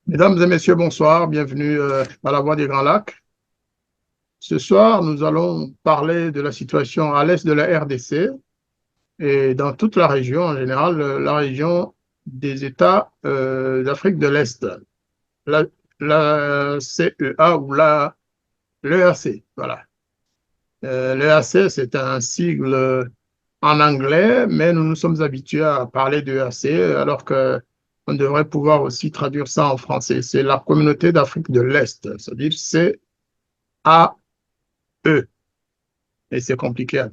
Mesdames et messieurs, bonsoir, bienvenue à la Voix des Grands Lacs. Ce soir, nous allons parler de la situation à l'est de la RDC et dans toute la région, en général, la région des États d'Afrique de l'Est, la, la CEA ou l'EAC. Voilà. L'EAC, c'est un sigle en anglais, mais nous nous sommes habitués à parler d'EAC alors que on devrait pouvoir aussi traduire ça en français. C'est la communauté d'Afrique de l'Est, c'est-à-dire CAE, et c'est compliqué.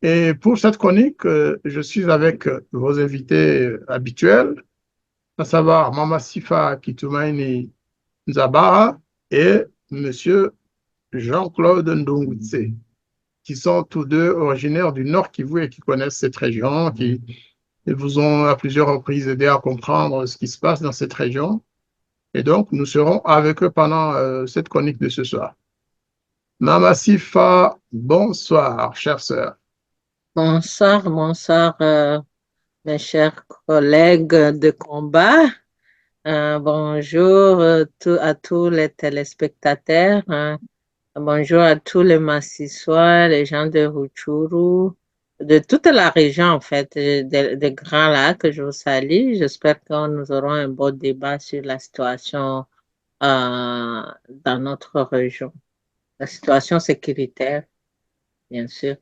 Et pour cette chronique, je suis avec vos invités habituels, à savoir Mama Sifa Kitumaini Nzabara et Monsieur Jean-Claude Ndongutse, qui sont tous deux originaires du Nord Kivu et qui connaissent cette région, qui vous ont à plusieurs reprises aidé à comprendre ce qui se passe dans cette région. Et donc, nous serons avec eux pendant cette chronique de ce soir. Mama Sifa, bonsoir, chère sœur. Bonsoir, bonsoir, mes chers collègues de combat. Bonjour à tous les téléspectateurs. Bonjour à tous les Massissois, les gens de Rutshuru, de toute la région, en fait, des Grands Lacs. Je vous salue. J'espère que nous aurons un beau débat sur la situation dans notre région, la situation sécuritaire, bien sûr.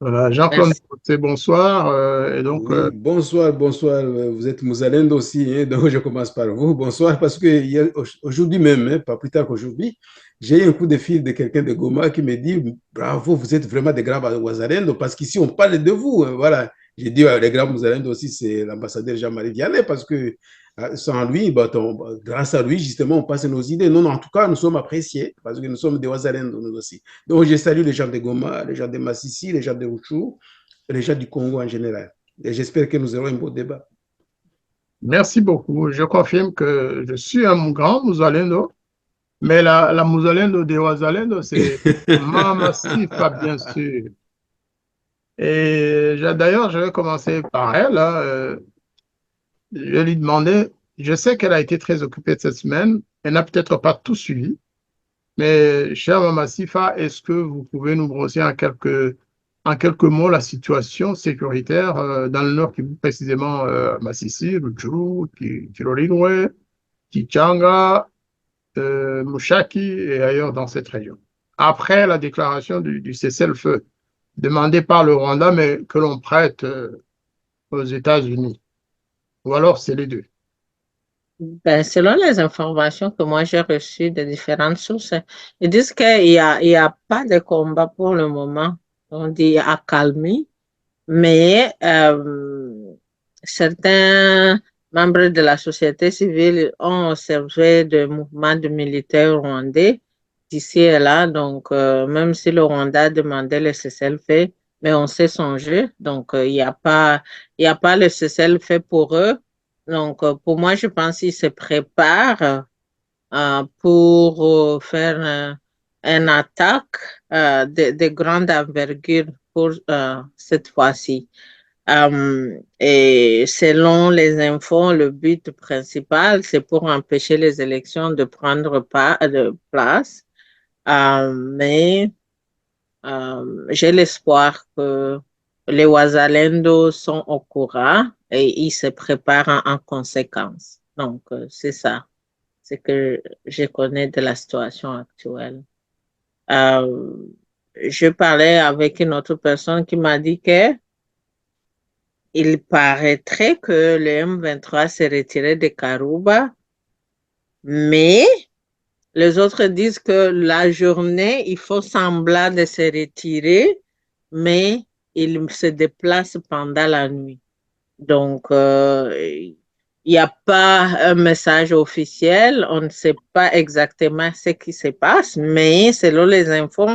Voilà, Jean-Claude Merci. Côté, bonsoir. Et donc, Oui, bonsoir, bonsoir. Vous êtes Mousalendo aussi, hein, donc je commence par vous. Bonsoir, parce que aujourd'hui même, hein, pas plus tard qu'aujourd'hui, j'ai eu un coup de fil de quelqu'un de Goma qui me dit, bravo, vous êtes vraiment des grands Ouazalendo, parce qu'ici, on parle de vous, hein, voilà. J'ai dit, les grands Mousalendo aussi, c'est l'ambassadeur Jean-Marie Vianney, parce que sans lui, grâce à lui, justement, on passe nos idées. Non, non, en tout cas, nous sommes appréciés, parce que nous sommes des Ouazalendo, nous aussi. Donc, je salue les gens de Goma, les gens de Massissi, les gens de Ruchou, les gens du Congo en général. Et j'espère que nous aurons un beau débat. merci beaucoup. Je confirme que je suis un grand Mouzalendo, mais la Mouzalendo de Ouazalendo, c'est Mama Sifa, bien sûr. Et d'ailleurs, je vais commencer par elle, hein. Je vais lui demander, je sais qu'elle a été très occupée cette semaine, elle n'a peut-être pas tout suivi, mais chère Mama Sifa, est-ce que vous pouvez nous brosser en quelques mots la situation sécuritaire dans le Nord Kivu, précisément Massissi, Rutshuru, Kirorirwe, Kichanga, Mushaki et ailleurs dans cette région. Après la déclaration du cessez-le-feu demandé par le Rwanda, mais que l'on prête aux États-Unis. Ou alors c'est les deux. Ben, selon les informations que moi j'ai reçues de différentes sources, ils disent qu'il y a pas de combat pour le moment. On dit accalmie, mais certains membres de la société civile ont observé des mouvements de militaires rwandais d'ici et là. Donc, même si le Rwanda demandait le cessez-le-feu, mais on sait son jeu. Donc, il y a pas le cessez-le-feu pour eux. Donc, pour moi, je pense qu'ils se préparent pour faire une attaque de grande envergure pour cette fois-ci. Et selon les infos, le but principal, c'est pour empêcher les élections de prendre pas de place. Mais j'ai l'espoir que les Ouazalendo sont au courant et ils se préparent en conséquence. Donc, c'est ça, ce que je connais de la situation actuelle. Euh, je parlais avec une autre personne qui m'a dit que il paraîtrait que le M23 s'est retiré de Karouba, mais les autres disent que la journée, il faut semblant de se retirer, mais il se déplace pendant la nuit. Donc, il n'y a pas un message officiel, on ne sait pas exactement ce qui se passe, mais selon les infos,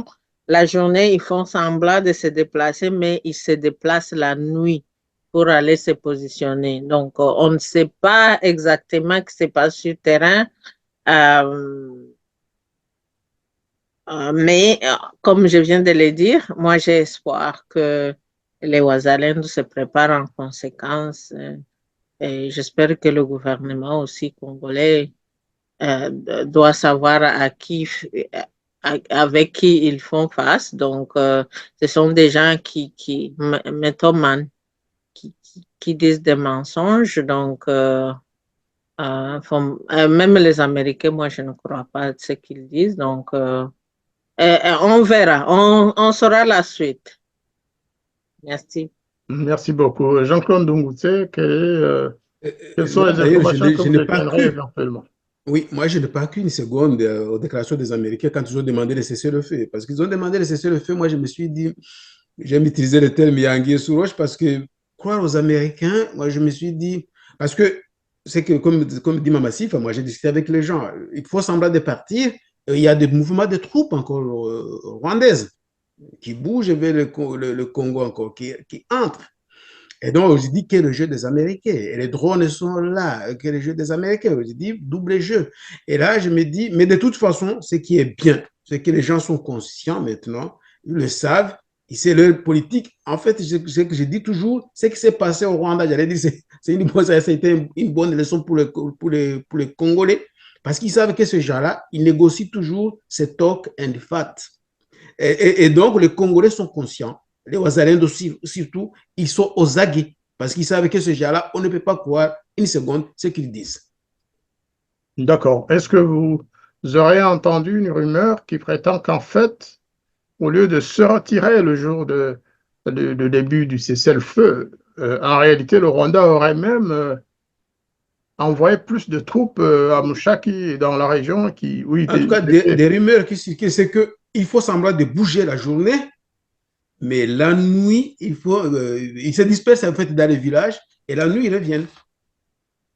la journée, ils font semblant de se déplacer, mais ils se déplacent la nuit pour aller se positionner. Donc, on ne sait pas exactement ce qui se passe sur le terrain, euh, mais comme je viens de le dire, moi j'ai espoir que les Ouazalènes se préparent en conséquence. Et j'espère que le gouvernement aussi congolais doit savoir avec qui ils font face. Donc, ce sont des gens mythomanes, qui disent des mensonges. Donc, même les Américains, moi, je ne crois pas à ce qu'ils disent. Donc, on verra, on saura la suite. Merci. Merci beaucoup. Jean-Claude Ndungutse, quelles sont Moi, les d'ailleurs, informations que je vous n'ai pas détiendrez cru. éventuellement? Oui, moi, je n'ai pas cru une seconde aux déclarations des Américains quand ils ont demandé de cesser le feu. Parce qu'ils ont demandé de cesser le feu, moi, je me suis dit, j'aime utiliser le terme Yangui sous roche parce que croire aux Américains, moi, je me suis dit, parce que c'est que, comme dit Mamassif, moi, j'ai discuté avec les gens, il faut semblant de partir. Il y a des mouvements de troupes encore rwandaises qui bougent vers le Congo encore, qui entrent. Et donc, je dis que le jeu des Américains. Et les drones sont là, que le jeu des Américains. Je dis double jeu. Et là, je me dis, mais de toute façon, ce qui est bien, c'est que les gens sont conscients maintenant, ils le savent, c'est leur politique. En fait, ce que je dis toujours, ce qui s'est passé au Rwanda, j'allais dire, c'était une bonne leçon pour les Congolais, parce qu'ils savent que ce gens-là, ils négocient toujours ces talk and fat. Et donc, les Congolais sont conscients, les Ouazalendo surtout, ils sont aux aguets parce qu'ils savent que ce gens-là, on ne peut pas croire une seconde ce qu'ils disent. D'accord. Est-ce que vous aurez entendu une rumeur qui prétend qu'en fait, au lieu de se retirer le jour de début du cessez-le-feu, en réalité, le Rwanda aurait même envoyé plus de troupes à Mushaki, dans la région où En tout cas, des rumeurs qui circulent, c'est qu'il faut semblant de bouger la journée, mais la nuit, ils se dispersent en fait dans les villages et la nuit, ils reviennent.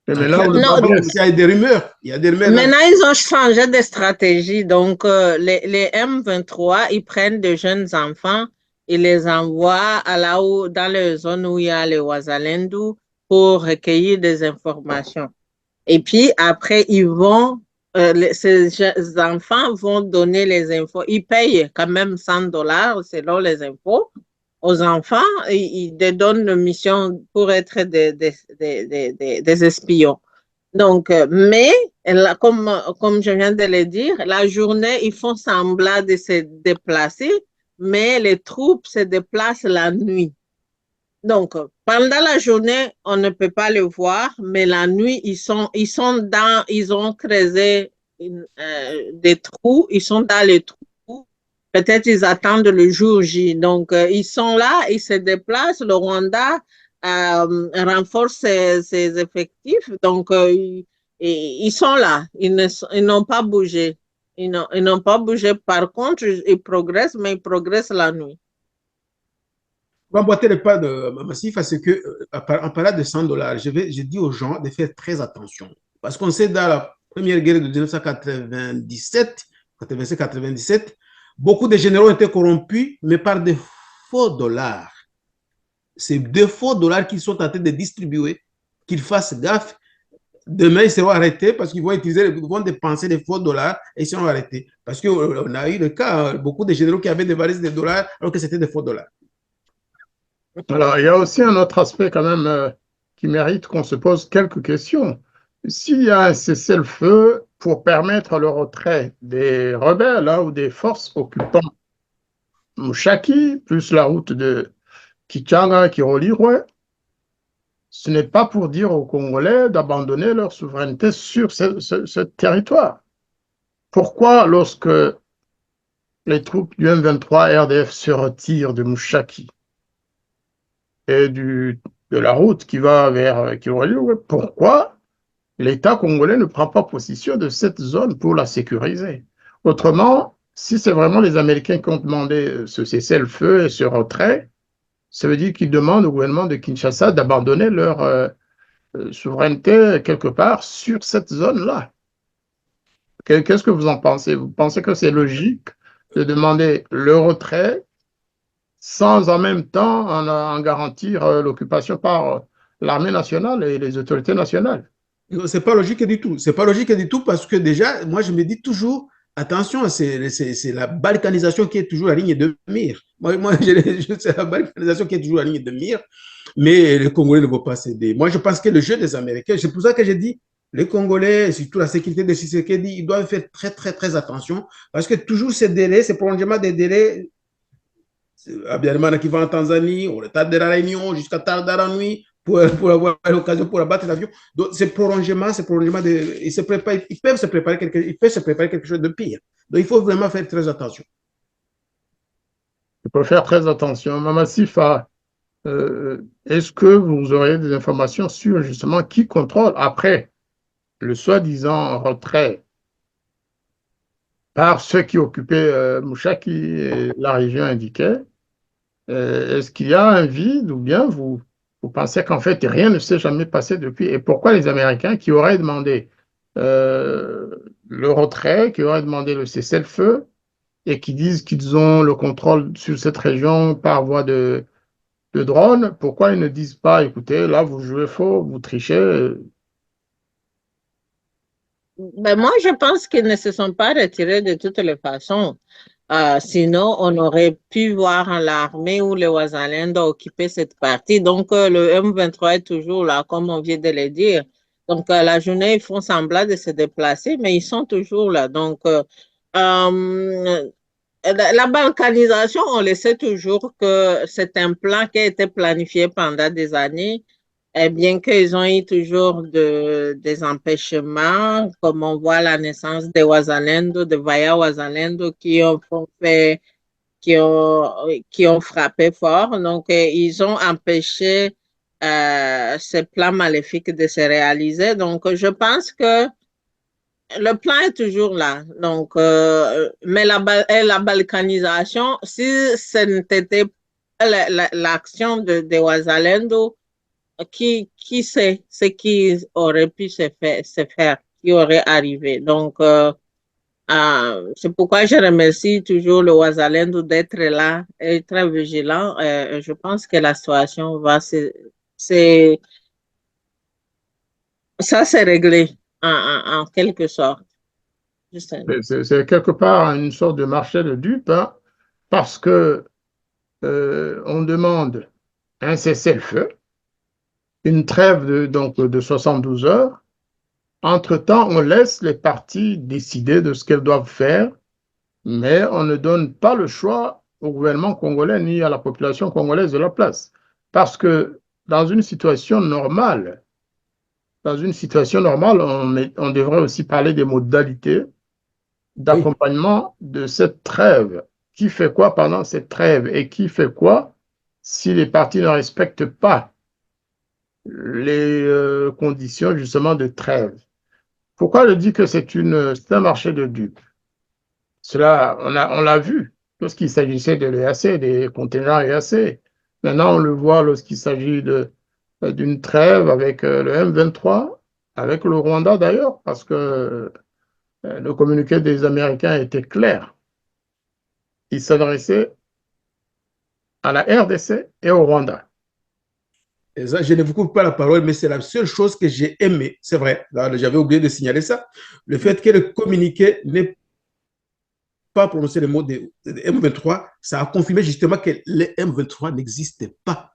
Mais Donc, il y là a, où le bas blesse. il y a des rumeurs. Il y a des rumeurs. Maintenant, ils ont changé de stratégie. Donc, les M23, ils prennent de jeunes enfants, ils les envoient dans les zones où il y a les Ouazalendou pour recueillir des informations. Et puis, après, ces enfants vont donner les infos. Ils payent quand même $100 selon les infos aux enfants. Ils donnent une mission pour être des espions. Donc, mais là, comme je viens de le dire, la journée, ils font semblant de se déplacer, mais les troupes se déplacent la nuit. Donc, pendant la journée, on ne peut pas le voir, mais la nuit, ils ont creusé des trous, ils sont dans les trous. Peut-être ils attendent le jour J. Donc, ils sont là, ils se déplacent. Le Rwanda renforce ses effectifs. Donc, ils sont là. Ils n'ont pas bougé. Ils n'ont pas bougé. Par contre, ils progressent, mais ils progressent la nuit. On va emboîter le pas de Massif parce que, en parlant de $100, je dis aux gens de faire très attention. Parce qu'on sait, dans la première guerre de 1997, 97, beaucoup de généraux étaient corrompus, mais par des faux dollars. C'est des faux dollars qu'ils sont en train de distribuer, qu'ils fassent gaffe. Demain, ils seront arrêtés parce qu'ils vont dépenser des faux dollars et ils seront arrêtés. Parce qu'on a eu le cas, beaucoup de généraux qui avaient des valises de dollars alors que c'était des faux dollars. Alors, il y a aussi un autre aspect quand même qui mérite qu'on se pose quelques questions. S'il y a un cessez-le-feu pour permettre le retrait des rebelles ou des forces occupant Mushaki, plus la route de Kichanga qui relie Roué, ce n'est pas pour dire aux Congolais d'abandonner leur souveraineté sur ce territoire. Pourquoi, lorsque les troupes du M23 RDF se retirent de Mushaki et de la route qui va vers Kiroyou, pourquoi l'État congolais ne prend pas position de cette zone pour la sécuriser? Autrement, si c'est vraiment les Américains qui ont demandé ce cessez-le-feu et ce retrait, ça veut dire qu'ils demandent au gouvernement de Kinshasa d'abandonner leur souveraineté quelque part sur cette zone-là. Qu'est-ce que vous en pensez? Vous pensez que c'est logique de demander le retrait sans en même temps en garantir l'occupation par l'armée nationale et les autorités nationales? C'est pas logique du tout. C'est pas logique du tout parce que déjà, moi, je me dis toujours, attention, c'est la balkanisation qui est toujours la ligne de mire. C'est la balkanisation qui est toujours la ligne de mire, mais les Congolais ne vont pas céder. Moi, je pense que le jeu des Américains, c'est pour ça que j'ai dit, les Congolais, surtout la sécurité de Tshisekedi, ils doivent faire très, très, très attention, parce que toujours ces délais, ces prolongements des délais, Abiyarimana qui va en Tanzanie, on retarde de la réunion jusqu'à tard dans la nuit pour avoir l'occasion pour abattre l'avion. Donc, ces prolongements, ils peuvent se préparer quelque chose de pire. Donc, il faut vraiment faire très attention. Il faut faire très attention. Mama Sifa, est-ce que vous aurez des informations sur justement qui contrôle après le soi-disant retrait par ceux qui occupaient Mouchaki et la région indiquée? Est-ce qu'il y a un vide ou bien vous pensez qu'en fait rien ne s'est jamais passé depuis? Et pourquoi les Américains qui auraient demandé euh, le retrait, qui auraient demandé le cessez-le-feu et qui disent qu'ils ont le contrôle sur cette région par voie de drone, pourquoi ils ne disent pas, écoutez, là vous jouez faux, vous trichez? Ben moi, je pense qu'ils ne se sont pas retirés de toutes les façons. Sinon, on aurait pu voir l'armée ou les Ouazalendo occuper cette partie. Donc, le M23 est toujours là, comme on vient de le dire. Donc, la journée, ils font semblant de se déplacer, mais ils sont toujours là. Donc, la balkanisation, on le sait toujours que c'est un plan qui a été planifié pendant des années. Et bien qu'ils ont eu toujours des empêchements, comme on voit la naissance de Ouazalendo, de Vaya Ouazalendo, qui ont frappé fort. Donc, ils ont empêché ces plans maléfiques de se réaliser. Donc, je pense que le plan est toujours là. Donc, mais la balkanisation, si ce n'était pas l'action de Ouazalendo, qui sait ce qui aurait pu se faire, qui aurait arrivé. Donc, c'est pourquoi je remercie toujours le Ouazalendo d'être là et très vigilant. Je pense que la situation c'est, ça s'est réglé en quelque sorte. C'est quelque part une sorte de marché de dupes, hein, parce que on demande un cessez-le-feu, une trêve de 72 heures. Entre-temps, on laisse les parties décider de ce qu'elles doivent faire, mais on ne donne pas le choix au gouvernement congolais ni à la population congolaise de la place. Parce que dans une situation normale, on devrait aussi parler des modalités Oui. d'accompagnement de cette trêve. Qui fait quoi pendant cette trêve et qui fait quoi si les parties ne respectent pas les conditions justement de trêve. Pourquoi je dis que c'est un marché de dupes? Cela, on l'a vu lorsqu'il s'agissait de l'EAC, des contingents EAC. Maintenant, on le voit lorsqu'il s'agit d'une trêve avec le M23, avec le Rwanda d'ailleurs, parce que le communiqué des Américains était clair. Il s'adressait à la RDC et au Rwanda. Et ça, je ne vous coupe pas la parole, mais c'est la seule chose que j'ai aimé. C'est vrai, j'avais oublié de signaler ça. Le fait que le communiqué n'ait pas prononcé le mot de M23, ça a confirmé justement que le M23 n'existait pas.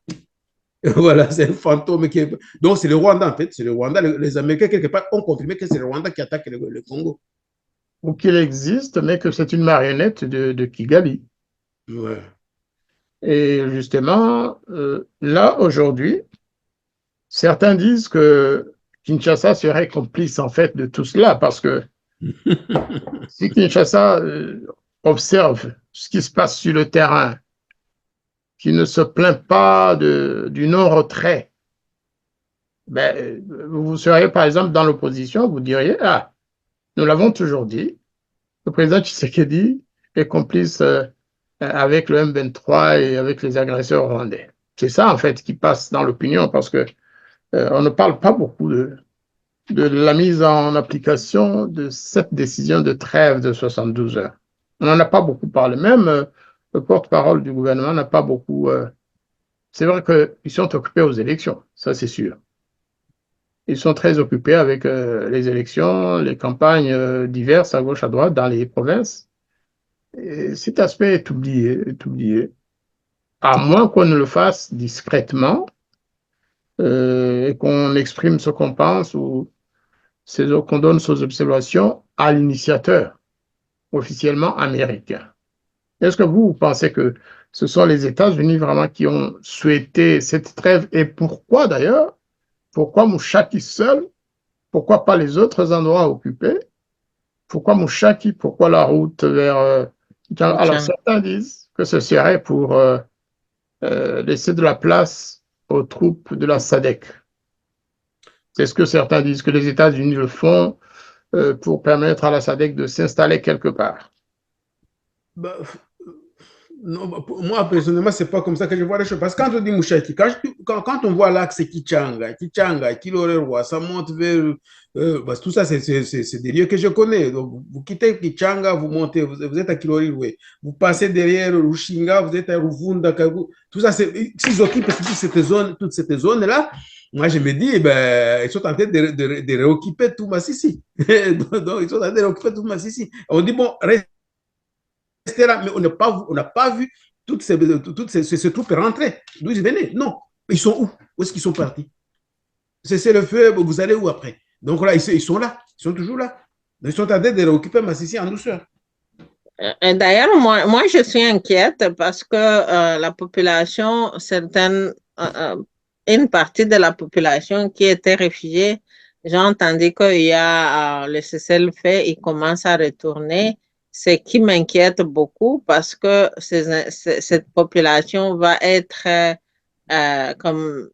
Voilà, c'est un fantôme qui est... Donc, c'est le Rwanda, en fait. C'est le Rwanda. Les Américains, quelque part, ont confirmé que c'est le Rwanda qui attaque le Congo. Ou qu'il existe, mais que c'est une marionnette de Kigali. Ouais. Et justement, là, aujourd'hui, certains disent que Kinshasa serait complice en fait de tout cela, parce que si Kinshasa observe ce qui se passe sur le terrain, qui ne se plaint pas du non-retrait, ben, vous seriez par exemple dans l'opposition, vous diriez, ah, nous l'avons toujours dit, le président Tshisekedi est complice avec le M23 et avec les agresseurs rwandais. C'est ça en fait qui passe dans l'opinion, parce que on ne parle pas beaucoup de la mise en application de cette décision de trêve de 72 heures. On n'en a pas beaucoup parlé. Même le porte-parole du gouvernement n'a pas beaucoup. C'est vrai qu'ils sont occupés aux élections, ça c'est sûr. Ils sont très occupés avec les élections, les campagnes diverses à gauche, à droite dans les provinces. Et cet aspect est oublié. À moins qu'on ne le fasse discrètement et qu'on exprime ce qu'on pense ou qu'on donne ses observations à l'initiateur officiellement américain. Est-ce que vous pensez que ce sont les États-Unis vraiment qui ont souhaité cette trêve et pourquoi d'ailleurs? Pourquoi Mouchaki seul? Pourquoi pas les autres endroits occupés? Pourquoi Mouchaki? Pourquoi la route vers... alors certains disent que ce serait pour laisser de la place aux troupes de la SADC. C'est ce que certains disent, que les États-Unis le font pour permettre à la SADC de s'installer quelque part. Bah, non, bah, moi, personnellement, c'est pas comme ça que je vois les choses. Parce que quand on dit Mouchaki, quand on voit l'axe Kichanga, Kilorerwa, ça monte vers. Bah, tout ça, c'est des lieux que je connais. Donc, vous quittez Kichanga, vous montez, vous êtes à Kilorerwa. Vous passez derrière Rushinga, vous êtes à Ruvunda, Kagu. Tout ça, s'ils occupent toutes cette zones-là, moi, je me dis, eh ben, ils sont en train de réoccuper tout Massissi. Donc, ils sont en train de réoccuper tout Massissi. On dit, bon, là, mais on n'a pas vu toutes ces troupes rentrer. D'où ils venaient? Non. Ils sont où? Où est-ce qu'ils sont partis? Cessez le feu, vous allez où après? Donc là, ils sont là. Ils sont toujours là. Ils sont en train de réoccuper Massissi en douceur. D'ailleurs, moi, je suis inquiète parce que la population, une partie de la population qui était réfugiée, j'ai entendu qu'il y a le cessez-le-feu, il commence à retourner, ce qui m'inquiète beaucoup parce que cette population va être comme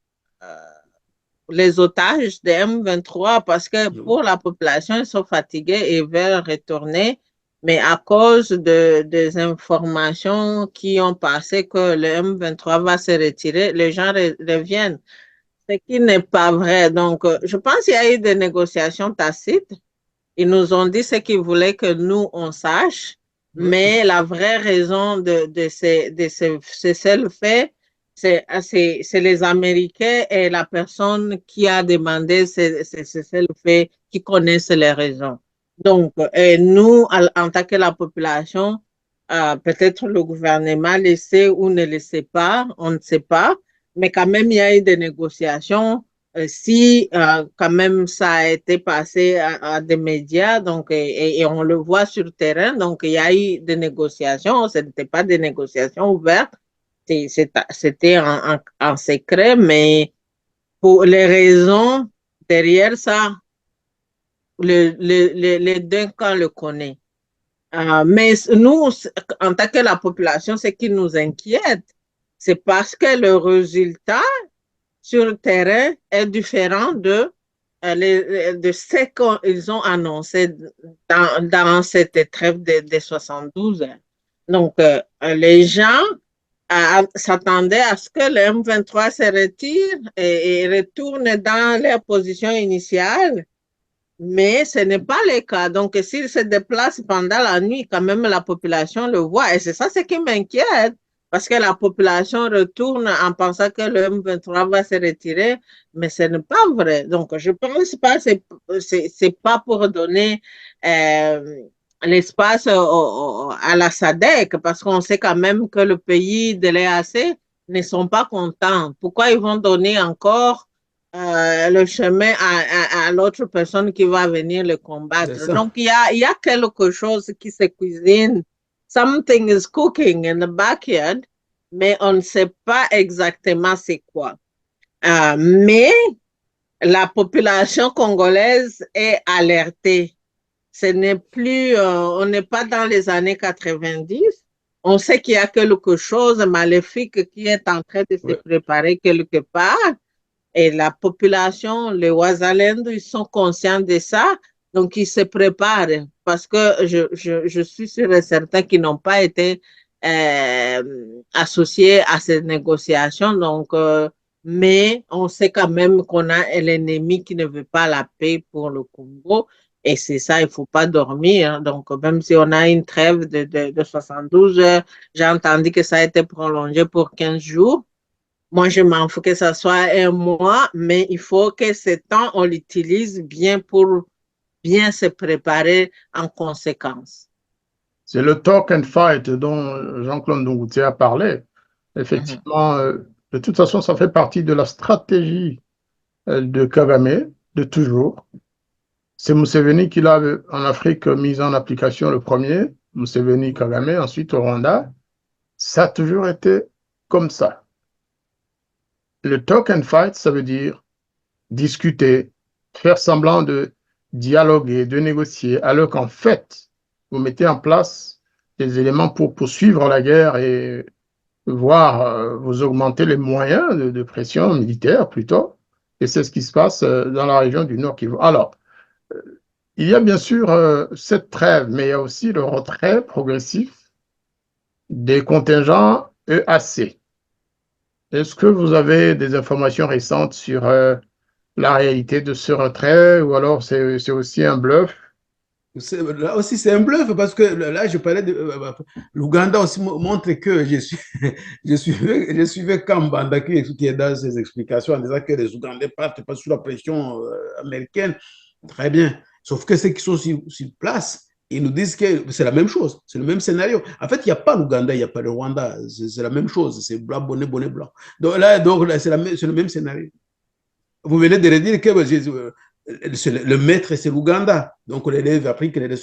les otages des M23 parce que pour la population, ils sont fatigués et veulent retourner. Mais à cause des informations qui ont passé que le M23 va se retirer, les gens reviennent. Ce qui n'est pas vrai. Donc, je pense qu'il y a eu des négociations tacites. Ils nous ont dit ce qu'ils voulaient que nous, on sache. Mais la vraie raison de ces seuls faits, c'est les Américains et la personne qui a demandé ces seuls faits qui connaissent les raisons. Donc, nous, en tant que la population, peut-être le gouvernement le sait ou ne le sait pas, on ne sait pas, mais quand même, il y a eu des négociations. Si quand même ça a été passé à des médias, donc, et on le voit sur le terrain, donc il y a eu des négociations, ce n'était pas des négociations ouvertes, c'était en secret, mais pour les raisons derrière ça, les deux camps le connaissent. Mais nous, en tant que la population, ce qui nous inquiète, c'est parce que le résultat sur le terrain est différent de ce qu'ils ont annoncé dans cette trêve de 72. Donc, les gens s'attendaient à ce que le M23 se retire et retourne dans leur position initiale. Mais ce n'est pas le cas. Donc, s'il se déplace pendant la nuit, quand même, la population le voit. Et c'est ça ce qui m'inquiète, parce que la population retourne en pensant que le M23 va se retirer, mais ce n'est pas vrai. Donc, je pense pas, c'est pas pour donner l'espace à la SADC, parce qu'on sait quand même que le pays de l'EAC ne sont pas contents. Pourquoi ils vont donner encore le chemin à l'autre personne qui va venir le combattre? Donc, il y a quelque chose qui se cuisine. Something is cooking in the backyard, mais on ne sait pas exactement c'est quoi. Mais la population congolaise est alertée. Ce n'est plus, on n'est pas dans les années 90. On sait qu'il y a quelque chose de maléfique qui est en train de se préparer quelque part. Et la population, les Ouazalendou, ils sont conscients de ça, donc ils se préparent parce que je suis sûr et certain qu'ils n'ont pas été associés à ces négociations. Donc, mais on sait quand même qu'on a l'ennemi qui ne veut pas la paix pour le Congo. Et c'est ça, il ne faut pas dormir. Donc, même si on a une trêve de 72 heures, j'ai entendu que ça a été prolongé pour 15 jours. Moi, je m'en fous que ça soit un mois, mais il faut que ce temps, on l'utilise bien pour bien se préparer en conséquence. C'est le talk and fight dont Jean-Claude Ndunguti a parlé. Mhm. Effectivement, de toute façon, ça fait partie de la stratégie de Kagame de toujours. C'est Museveni qui l'a en Afrique mis en application le premier, Museveni Kagame, ensuite au Rwanda. Ça a toujours été comme ça. Le talk and fight, ça veut dire discuter, faire semblant de dialoguer, de négocier, alors qu'en fait, vous mettez en place des éléments pour poursuivre la guerre et voir vous augmenter les moyens de pression militaire plutôt. Et c'est ce qui se passe dans la région du Nord Kivu. Alors, il y a bien sûr cette trêve, mais il y a aussi le retrait progressif des contingents EAC. Est-ce que vous avez des informations récentes sur la réalité de ce retrait ou alors c'est aussi un bluff? Là aussi, c'est un bluff parce que là, je parlais de. L'Ouganda aussi montre que je suivais Kambanda qui est dans ses explications en disant que les Ougandais partent pas sous la pression américaine. Très bien. Sauf que ceux qui sont sur place, ils nous disent que c'est la même chose, c'est le même scénario. En fait, il n'y a pas l'Ouganda, il n'y a pas le Rwanda, c'est la même chose, c'est blanc, bonnet, bonnet, blanc. Donc là c'est le même scénario. Vous venez de le dire que le maître, c'est l'Ouganda. Donc l'élève a appris que l'élève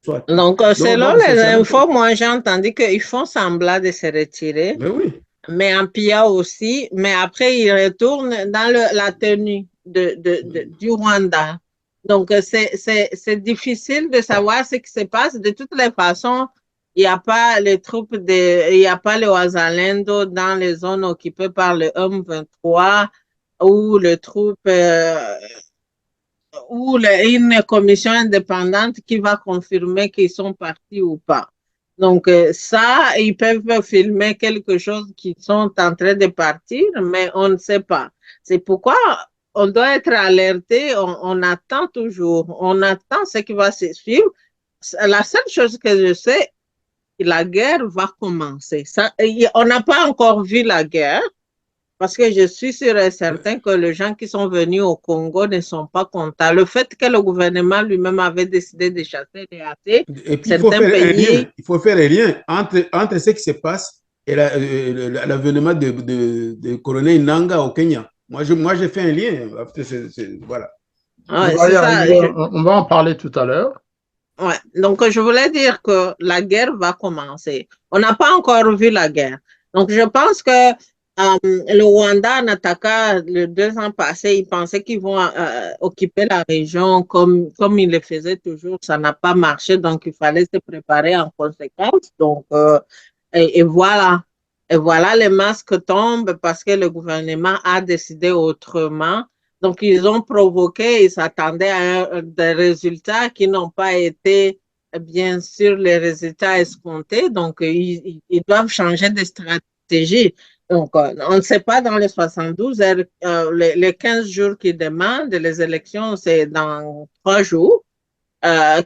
soit. Donc, selon C'est les la même chose. infos, moi, j'ai entendu qu'ils font semblant de se retirer, Mais oui. mais en PIA aussi, mais après, ils retournent dans la tenue du Rwanda. Donc, c'est difficile de savoir ce qui se passe. De toutes les façons, il n'y a pas les troupes il n'y a pas les Wazalendo dans les zones occupées par le M23 ou les troupes ou une commission indépendante qui va confirmer qu'ils sont partis ou pas. Donc, ça, ils peuvent filmer quelque chose qui sont en train de partir, mais on ne sait pas. C'est pourquoi on doit être alerté, on attend toujours, on attend ce qui va se suivre. La seule chose que je sais, la guerre va commencer. Ça, on n'a pas encore vu la guerre, parce que je suis sûr et certain que les gens qui sont venus au Congo ne sont pas contents. Le fait que le gouvernement lui-même avait décidé de chasser les athées, Et puis, il faut certains faire un lien. pays. Il faut faire un lien entre ce qui se passe et l'avènement de colonel Nanga au Kenya. Moi, j'ai fait un lien. Voilà. On Ouais, va c'est y ça. arriver, on va en parler tout à l'heure. Ouais. Donc, je voulais dire que la guerre va commencer. On n'a pas encore vu la guerre. Donc, je pense que le Rwanda, en attaquant les 2 ans passés, ils pensaient qu'ils vont occuper la région comme ils le faisaient toujours. Ça n'a pas marché, donc il fallait se préparer en conséquence. Donc, et voilà. Et voilà, les masques tombent parce que le gouvernement a décidé autrement. Donc, ils ont provoqué, ils s'attendaient à des résultats qui n'ont pas été, bien sûr, les résultats escomptés. Donc, ils doivent changer de stratégie. Donc, on ne sait pas dans les 72 heures, les 15 jours qui demandent, les élections, c'est dans 3 jours.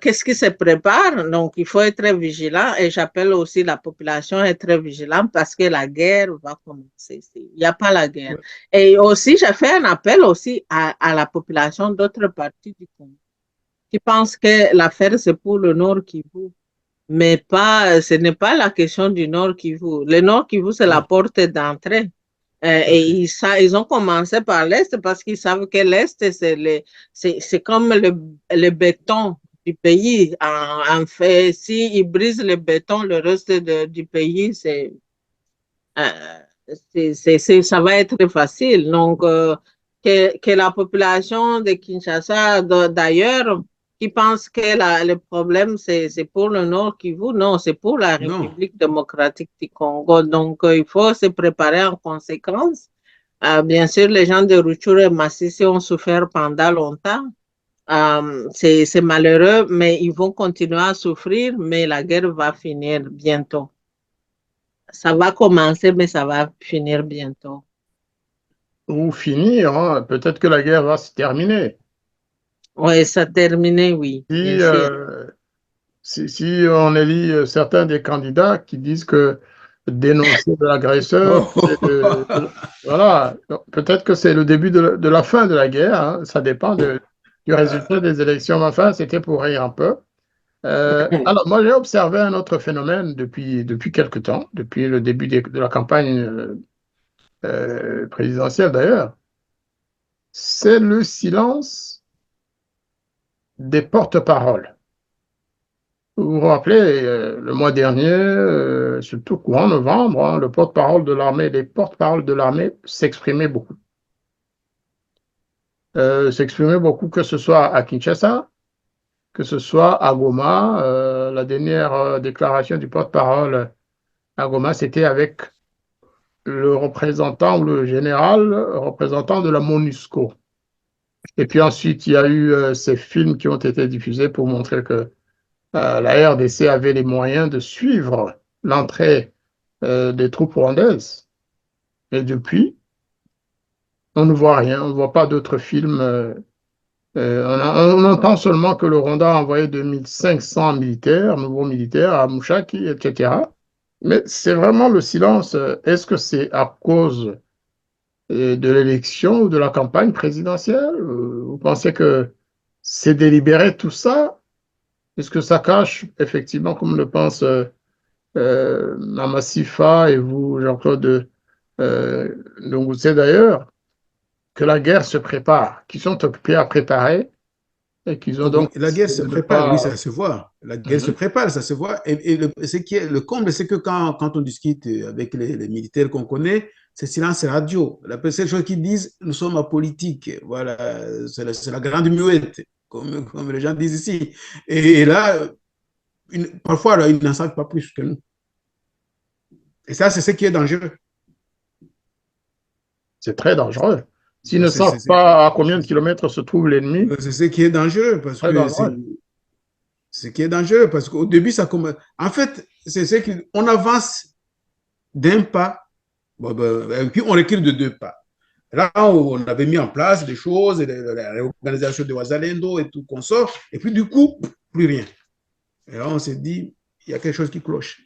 Qu'est-ce qui se prépare? Donc, il faut être vigilant et j'appelle aussi la population à être vigilante parce que la guerre va commencer. Il n'y a pas la guerre. Et aussi, j'ai fait un appel aussi à la population d'autres parties du Congo qui pensent que l'affaire, c'est pour le Nord Kivu. Mais pas, ce n'est pas la question du Nord Kivu. Le Nord Kivu, c'est la porte d'entrée. Et ils ont commencé par l'Est parce qu'ils savent que l'Est, c'est comme le béton du pays. En fait, s'ils brisent le béton, le reste du pays, euh, ça va être facile. Donc, que la population de Kinshasa, d'ailleurs, qui pense que le problème, c'est pour le Nord Kivu, non, c'est pour la Non. République démocratique du Congo. Donc, il faut se préparer en conséquence. Bien sûr, les gens de Rutshuru et Massissi ont souffert pendant longtemps. C'est malheureux, mais ils vont continuer à souffrir, mais la guerre va finir bientôt. Ça va commencer, mais ça va finir bientôt. Ou finir, hein. Peut-être que la guerre va se terminer. Oui, ça terminé, oui, Si, bien sûr. si on élit certains des candidats qui disent que dénoncer de l'agresseur. Voilà, peut-être que c'est le début de la fin de la guerre, hein. Ça dépend du résultat des élections, mais enfin, c'était pour rire un peu. Alors, moi, j'ai observé un autre phénomène depuis quelque temps, depuis le début de la campagne présidentielle d'ailleurs, c'est le silence des porte-paroles. Vous vous rappelez, le mois dernier, surtout courant novembre, hein, le porte-parole de l'armée, les porte-paroles de l'armée s'exprimaient beaucoup. S'exprimaient beaucoup, que ce soit à Kinshasa, que ce soit à Goma. La dernière déclaration du porte-parole à Goma, c'était avec le représentant ou le général représentant de la MONUSCO. Et puis ensuite, il y a eu ces films qui ont été diffusés pour montrer que la RDC avait les moyens de suivre l'entrée des troupes rwandaises. Et depuis, on ne voit rien, on ne voit pas d'autres films. On entend seulement que le Rwanda a envoyé 2500 militaires, nouveaux militaires à Mouchaki, etc. Mais c'est vraiment le silence. Est-ce que c'est à cause de l'élection ou de la campagne présidentielle? Vous pensez que c'est délibéré tout ça? Est-ce que ça cache, effectivement, comme le pense Mama Sifa et vous, Jean-Claude Ndongoutse d'ailleurs, que la guerre se prépare, qu'ils sont occupés à préparer et qu'ils ont Oui, donc la guerre décidé se de ne prépare, oui, pas. ça se voit. La guerre se Mhm. prépare, ça se voit. Et ce qui est le comble, c'est que quand on discute avec les militaires qu'on connaît, c'est silence radio. La seule chose qu'ils disent, nous sommes apolitiques. Voilà, c'est la grande muette, comme les gens disent ici. Et là, parfois, là, ils n'en savent pas plus que nous. Et ça, c'est ce qui est dangereux. C'est très dangereux. S'ils Ouais, ne savent pas à combien de kilomètres se trouve l'ennemi, c'est ce qui est dangereux parce très que c'est dangereux. ce qui est dangereux parce qu'au début, ça commence. En fait, c'est ce qu'on avance d'un pas. Bon, ben, et puis on recule de deux pas. Là, on avait mis en place des choses, la réorganisation de Ouazalendo et tout qu'on sort, et puis du coup, plus rien. Et là, on s'est dit, il y a quelque chose qui cloche.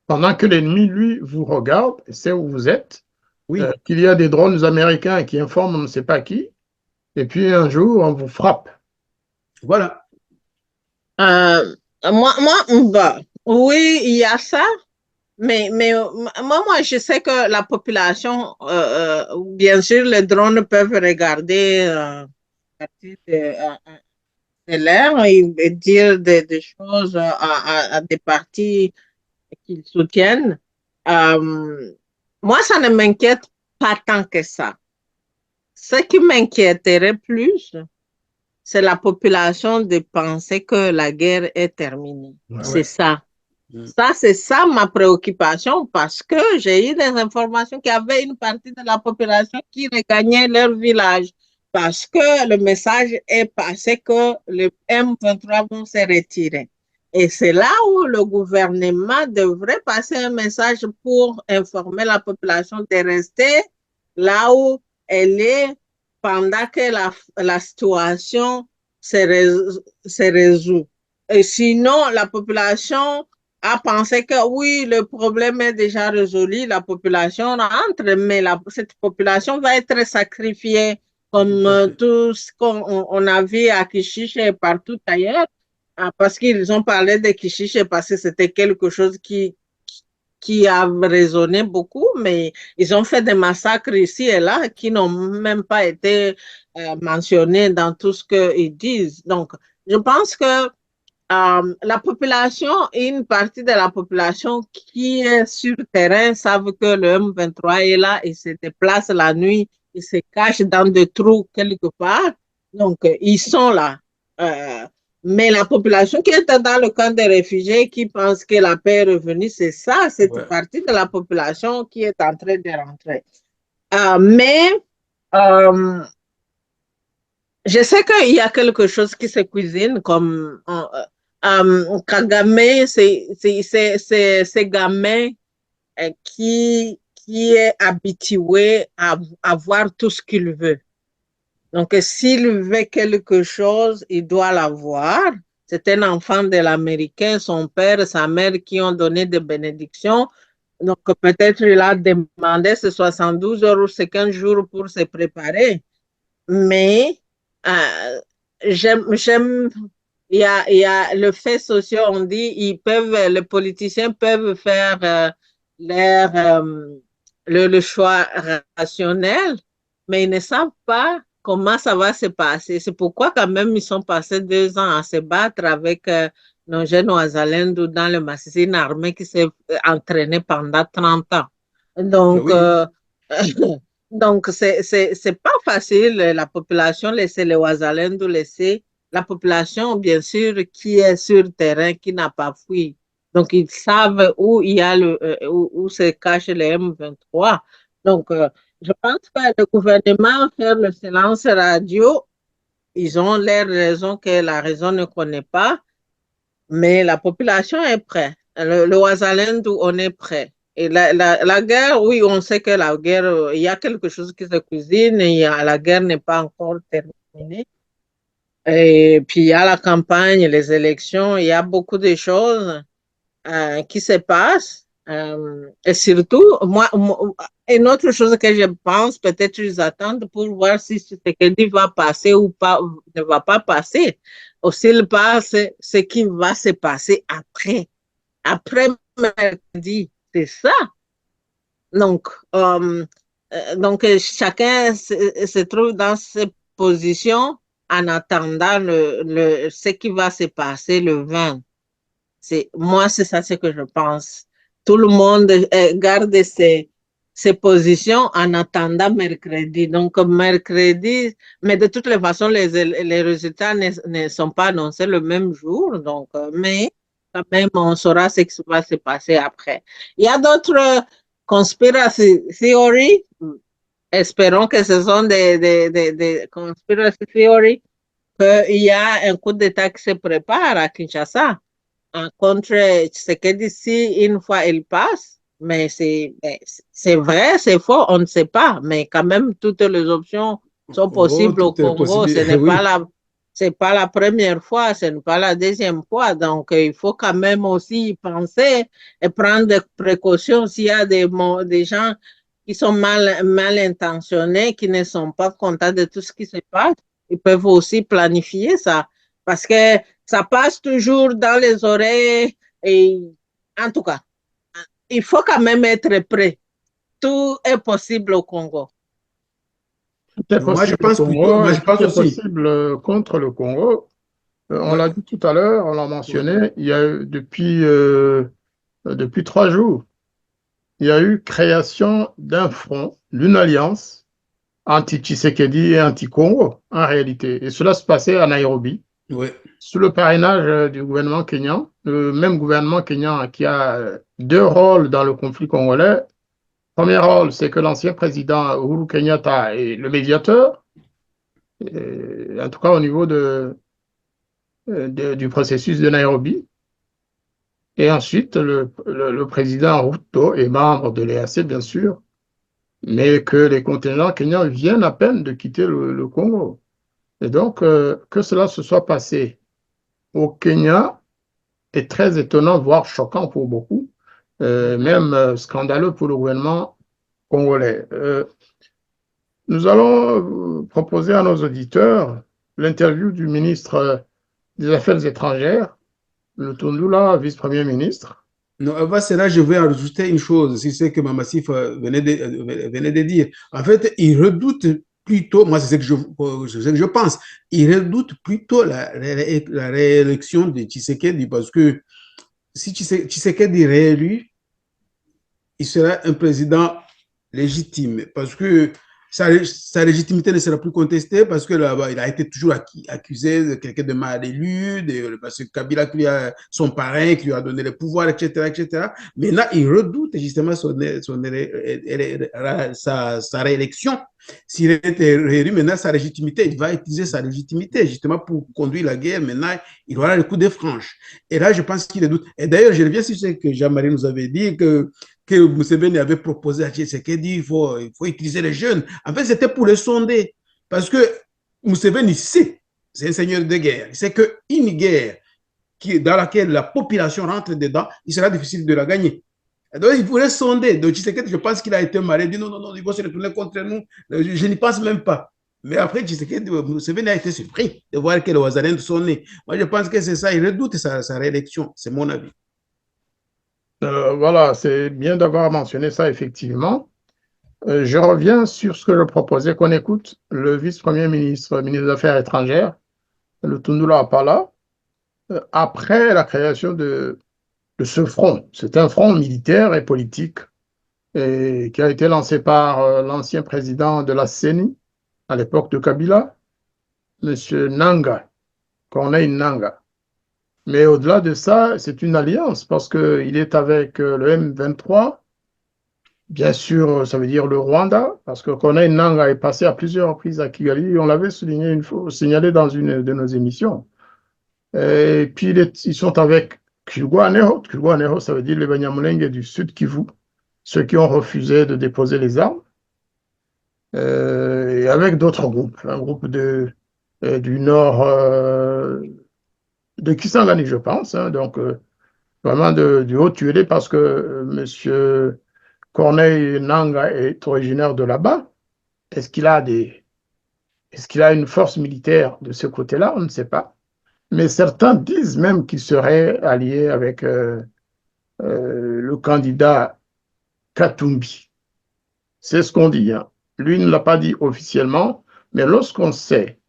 Pendant que l'ennemi, lui, vous regarde et sait où vous êtes, Oui, qu'il y a des drones américains qui informent on ne sait pas qui, et puis un jour, on vous frappe. voilà. Bah, oui, il y a ça, mais moi, je sais que la population, bien sûr, les drones peuvent regarder à partir de l'air et dire des choses à des partis qu'ils soutiennent. Euh, Moi, ça ne m'inquiète pas tant que ça. Ce qui m'inquiéterait plus, c'est la population de penser que la guerre est terminée. C'est Ouais. ça. Ça, c'est ça ma préoccupation parce que j'ai eu des informations qu'il y avait une partie de la population qui regagnait leur village parce que le message est passé que les M23 vont se retirer. Et c'est là où le gouvernement devrait passer un message pour informer la population de rester là où elle est pendant que la situation se résout. Et sinon, la population a pensé que oui, le problème est déjà résolu, la population rentre, mais cette population va être sacrifiée comme tout ce qu'on a vu à Kishiche et partout ailleurs, parce qu'ils ont parlé de Kishiche parce que c'était quelque chose qui a résonné beaucoup, mais ils ont fait des massacres ici et là qui n'ont même pas été mentionnés dans tout ce qu'ils disent. Donc, je pense que la population, une partie de la population qui est sur le terrain savent que le M23 est là et se déplace la nuit, ils se cachent dans des trous quelque part. Donc, ils sont là. Euh, mais la population qui est dans le camp des réfugiés, qui pense que la paix est revenue, c'est ça, cette Ouais. partie de la population qui est en train de rentrer. Mais euh, je sais qu'il y a quelque chose qui se cuisine comme Kagame, c'est gamin qui est habitué à voir tout ce qu'il veut. Donc, s'il veut quelque chose, il doit l'avoir. C'est un enfant de l'Américain, son père, sa mère qui ont donné des bénédictions. Donc, peut-être il a demandé ces 72 heures ou ces 15 jours pour se préparer. Mais j'aime, il y a le fait social, on dit, les politiciens peuvent faire leur, le choix rationnel, mais ils ne savent pas comment ça va se passer. C'est pourquoi quand même ils sont passés 2 ans à se battre avec nos jeunes Ouazalendou dans le massif, une armée qui s'est entraînée pendant 30 ans. Donc, Oui, donc c'est pas facile, la population, laisser les Ouazalendou, laisser la population, bien sûr, qui est sur le terrain, qui n'a pas fui. Donc, ils savent où il y a où se cache le M23. Donc, je pense que le gouvernement faire le silence radio, ils ont l'air raison que la raison ne connaît pas, mais la population est prête. Le Ouazalendou, on est prêt. Et la guerre, oui, on sait que la guerre, il y a quelque chose qui se cuisine, la guerre n'est pas encore terminée. Et puis, il y a la campagne, les élections, il y a beaucoup de choses qui se passent. Et surtout, une autre chose que je pense, peut-être ils attendent pour voir si ce Tshisekedi va passer ou pas, ne va pas passer. Ou s'il passe, ce qui va se passer après. Après mercredi, c'est ça. Donc, chacun se trouve dans ses positions en attendant ce qui va se passer le 20. Moi, c'est ça ce que je pense. Tout le monde garde ses positions en attendant mercredi. Donc, mercredi, mais de toutes les façons, les résultats ne sont pas annoncés le même jour. Donc, mais quand même, on saura ce qui va se passer après. Il y a d'autres conspiracy theories. Espérons que ce sont des conspiracy theories, qu'il y a un coup d'État qui se prépare à Kinshasa contre Tshisekedi si une fois il passe, mais c'est vrai, c'est faux, on ne sait pas, mais quand même toutes les options sont oh, possibles au tout est Congo. possible. Oui, C'est pas la première fois, ce n'est pas la deuxième fois, donc il faut quand même aussi y penser et prendre des précautions s'il y a des gens qui sont mal intentionnés, qui ne sont pas contents de tout ce qui se passe, ils peuvent aussi planifier ça. Parce que ça passe toujours dans les oreilles. Et en tout cas, il faut quand même être prêt. Tout est possible au Congo. Tout est non, moi je possible au pense plutôt, Congo moi et je tout pense est aussi. possible contre le Congo. On Ouais, l'a dit tout à l'heure, on l'a ouais. mentionné, il y a eu depuis 3 jours, il y a eu création d'un front, d'une alliance anti-Tshisekedi et anti-Congo, en réalité. Et cela se passait à Nairobi, Ouais. sous le parrainage du gouvernement kényan, le même gouvernement kényan qui a deux rôles dans le conflit congolais. Premier rôle, c'est que l'ancien président Uhuru Kenyatta est le médiateur, en tout cas au niveau du processus de Nairobi. Et ensuite, le président Ruto est membre de l'EAC, bien sûr, mais que les contingents kenyans viennent à peine de quitter le Congo. Et donc, que cela se soit passé au Kenya est très étonnant, voire choquant pour beaucoup, même scandaleux pour le gouvernement congolais. Nous allons proposer à nos auditeurs l'interview du ministre des Affaires étrangères, le Tundula, vice-premier ministre. Non, avant cela, je vais ajouter une chose, si c'est que Mamassif venait de dire. En fait, il redoute plutôt, moi c'est ce que je pense, il redoute plutôt la réélection de Tshisekedi parce que si Tshisekedi est réélu, il sera un président légitime parce que sa légitimité ne sera plus contestée parce que là-bas, il a été toujours accusé de quelqu'un de mal élu, parce que Kabila qui a son parrain qui lui a donné le pouvoir, etc., etc. Maintenant, il redoute justement sa réélection. S'il était réélu, maintenant, sa légitimité, il va utiliser sa légitimité justement pour conduire la guerre. Maintenant, il aura le coup de franche. Et là, je pense qu'il redoute. Et d'ailleurs, je reviens sur ce que Jean-Marie nous avait dit, que Museveni avait proposé à Tshisekedi, il faut utiliser les jeunes. En fait, c'était pour les sonder. Parce que Museveni sait, c'est un seigneur de guerre, c'est qu'une guerre dans laquelle la population rentre dedans, il sera difficile de la gagner. Donc, il voulait sonder. Donc, Tshisekedi, je pense qu'il a été malade. Il dit non, non, non, ils vont se retourner contre nous. Je n'y pense même pas. Mais après, Tshisekedi, Museveni a été surpris de voir que les Ouazalènes sont nés. Moi, je pense que c'est ça. Il redoute sa réélection. C'est mon avis. Voilà, c'est bien d'avoir mentionné ça, effectivement. Je reviens sur ce que je proposais qu'on écoute le vice-premier ministre, ministre des Affaires étrangères, le Tundula Apala, après la création de ce front. C'est un front militaire et politique et qui a été lancé par l'ancien président de la CENI à l'époque de Kabila, M. Nanga, Corneille Nanga. Mais au-delà de ça, c'est une alliance parce qu'il est avec le M23. Bien sûr, ça veut dire le Rwanda, parce que Corneille Nanga est passé à plusieurs reprises à Kigali. On l'avait signalé dans une de nos émissions. Et puis, ils sont avec Kilwaneho. Kilwaneho, ça veut dire les Banyamulenge du Sud Kivu, ceux qui ont refusé de déposer les armes. Et avec d'autres groupes, un groupe du nord de Kisangani, je pense. Hein, donc, vraiment du Haut-Tuélé, parce que Monsieur Corneille Nanga est originaire de là-bas. Est-ce qu'il a une force militaire de ce côté-là? On ne sait pas. Mais certains disent même qu'il serait allié avec le candidat Katumbi. C'est ce qu'on dit. Hein. Lui ne l'a pas dit officiellement, mais lorsqu'on sait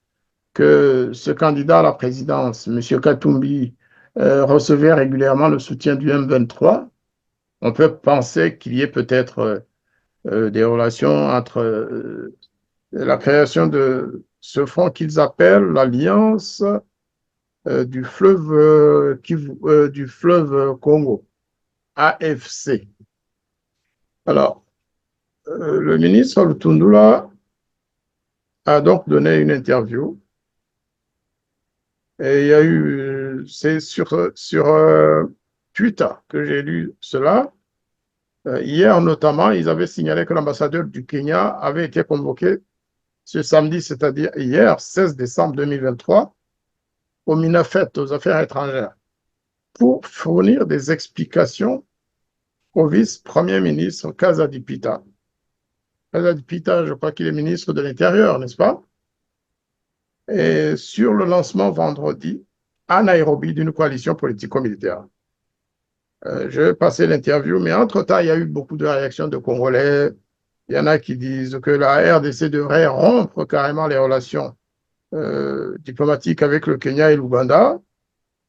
que ce candidat à la présidence, M. Katumbi, recevait régulièrement le soutien du M23, on peut penser qu'il y ait peut-être des relations entre la création de ce front qu'ils appellent l'Alliance du fleuve Congo, AFC. Alors, le ministre Lutundula a donc donné une interview et il y a eu, c'est sur Twitter que j'ai lu cela. Hier notamment, ils avaient signalé que l'ambassadeur du Kenya avait été convoqué ce samedi, c'est-à-dire hier, 16 décembre 2023, au MINAFET, aux Affaires étrangères, pour fournir des explications au vice-premier ministre Kazadi Pita. Kazadi Pita, je crois qu'il est ministre de l'Intérieur, n'est-ce pas? Et sur le lancement vendredi à Nairobi d'une coalition politico-militaire. Je vais passer l'interview, mais entre-temps, il y a eu beaucoup de réactions de Congolais. Il y en a qui disent que la RDC devrait rompre carrément les relations diplomatiques avec le Kenya et l'Ouganda.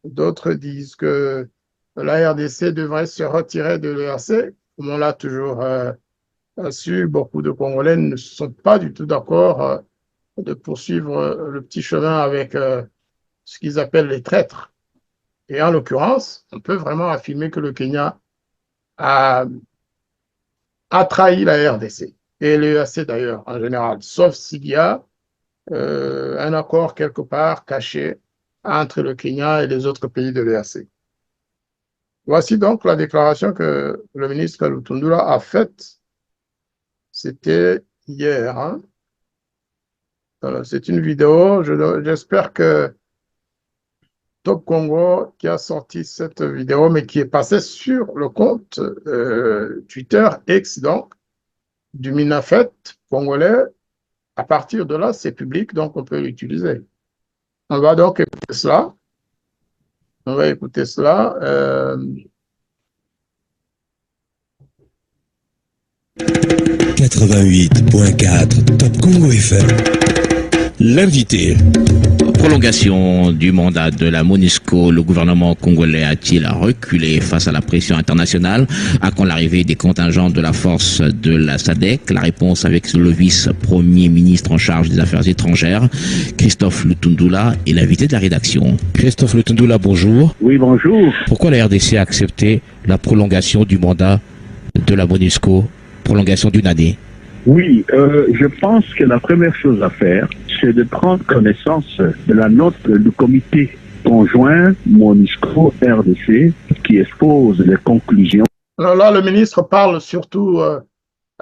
D'autres disent que la RDC devrait se retirer de l'EAC. Comme on l'a toujours su, beaucoup de Congolais ne sont pas du tout d'accord de poursuivre le petit chemin avec ce qu'ils appellent les traîtres. Et en l'occurrence, on peut vraiment affirmer que le Kenya a trahi la RDC et l'EAC d'ailleurs en général, sauf s'il y a un accord quelque part caché entre le Kenya et les autres pays de l'EAC. Voici donc la déclaration que le ministre Lutundula a faite. C'était hier. Hein? C'est une vidéo. J'espère que Top Congo qui a sorti cette vidéo, mais qui est passée sur le compte Twitter X, donc, du MINAFET congolais. À partir de là, c'est public, donc on peut l'utiliser. On va donc écouter cela. On va écouter cela. 88.4 Top Congo FM. L'invité. Prolongation du mandat de la MONUSCO, le gouvernement congolais a-t-il reculé face à la pression internationale à quand l'arrivée des contingents de la force de la SADC? La réponse avec le vice-premier ministre en charge des Affaires étrangères, Christophe Lutundula, est l'invité de la rédaction. Christophe Lutundula, bonjour. Oui, bonjour. Pourquoi la RDC a accepté la prolongation du mandat de la MONUSCO, prolongation d'une année? Oui, je pense que la première chose à faire, c'est de prendre connaissance de la note du comité conjoint MONUSCO-RDC qui expose les conclusions. Alors là, le ministre parle surtout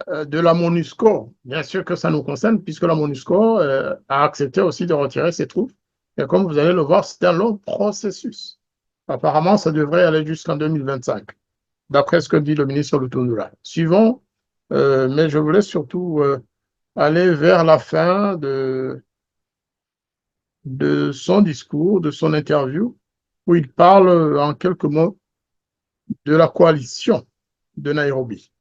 de la MONUSCO. Bien sûr que ça nous concerne, puisque la MONUSCO a accepté aussi de retirer ses troupes. Et comme vous allez le voir, c'est un long processus. Apparemment, ça devrait aller jusqu'en 2025. d'après ce que dit le ministre Lutundula. Suivons, mais je voulais surtout aller vers la fin de son discours, de son interview, où il parle en quelques mots de la coalition de Nairobi.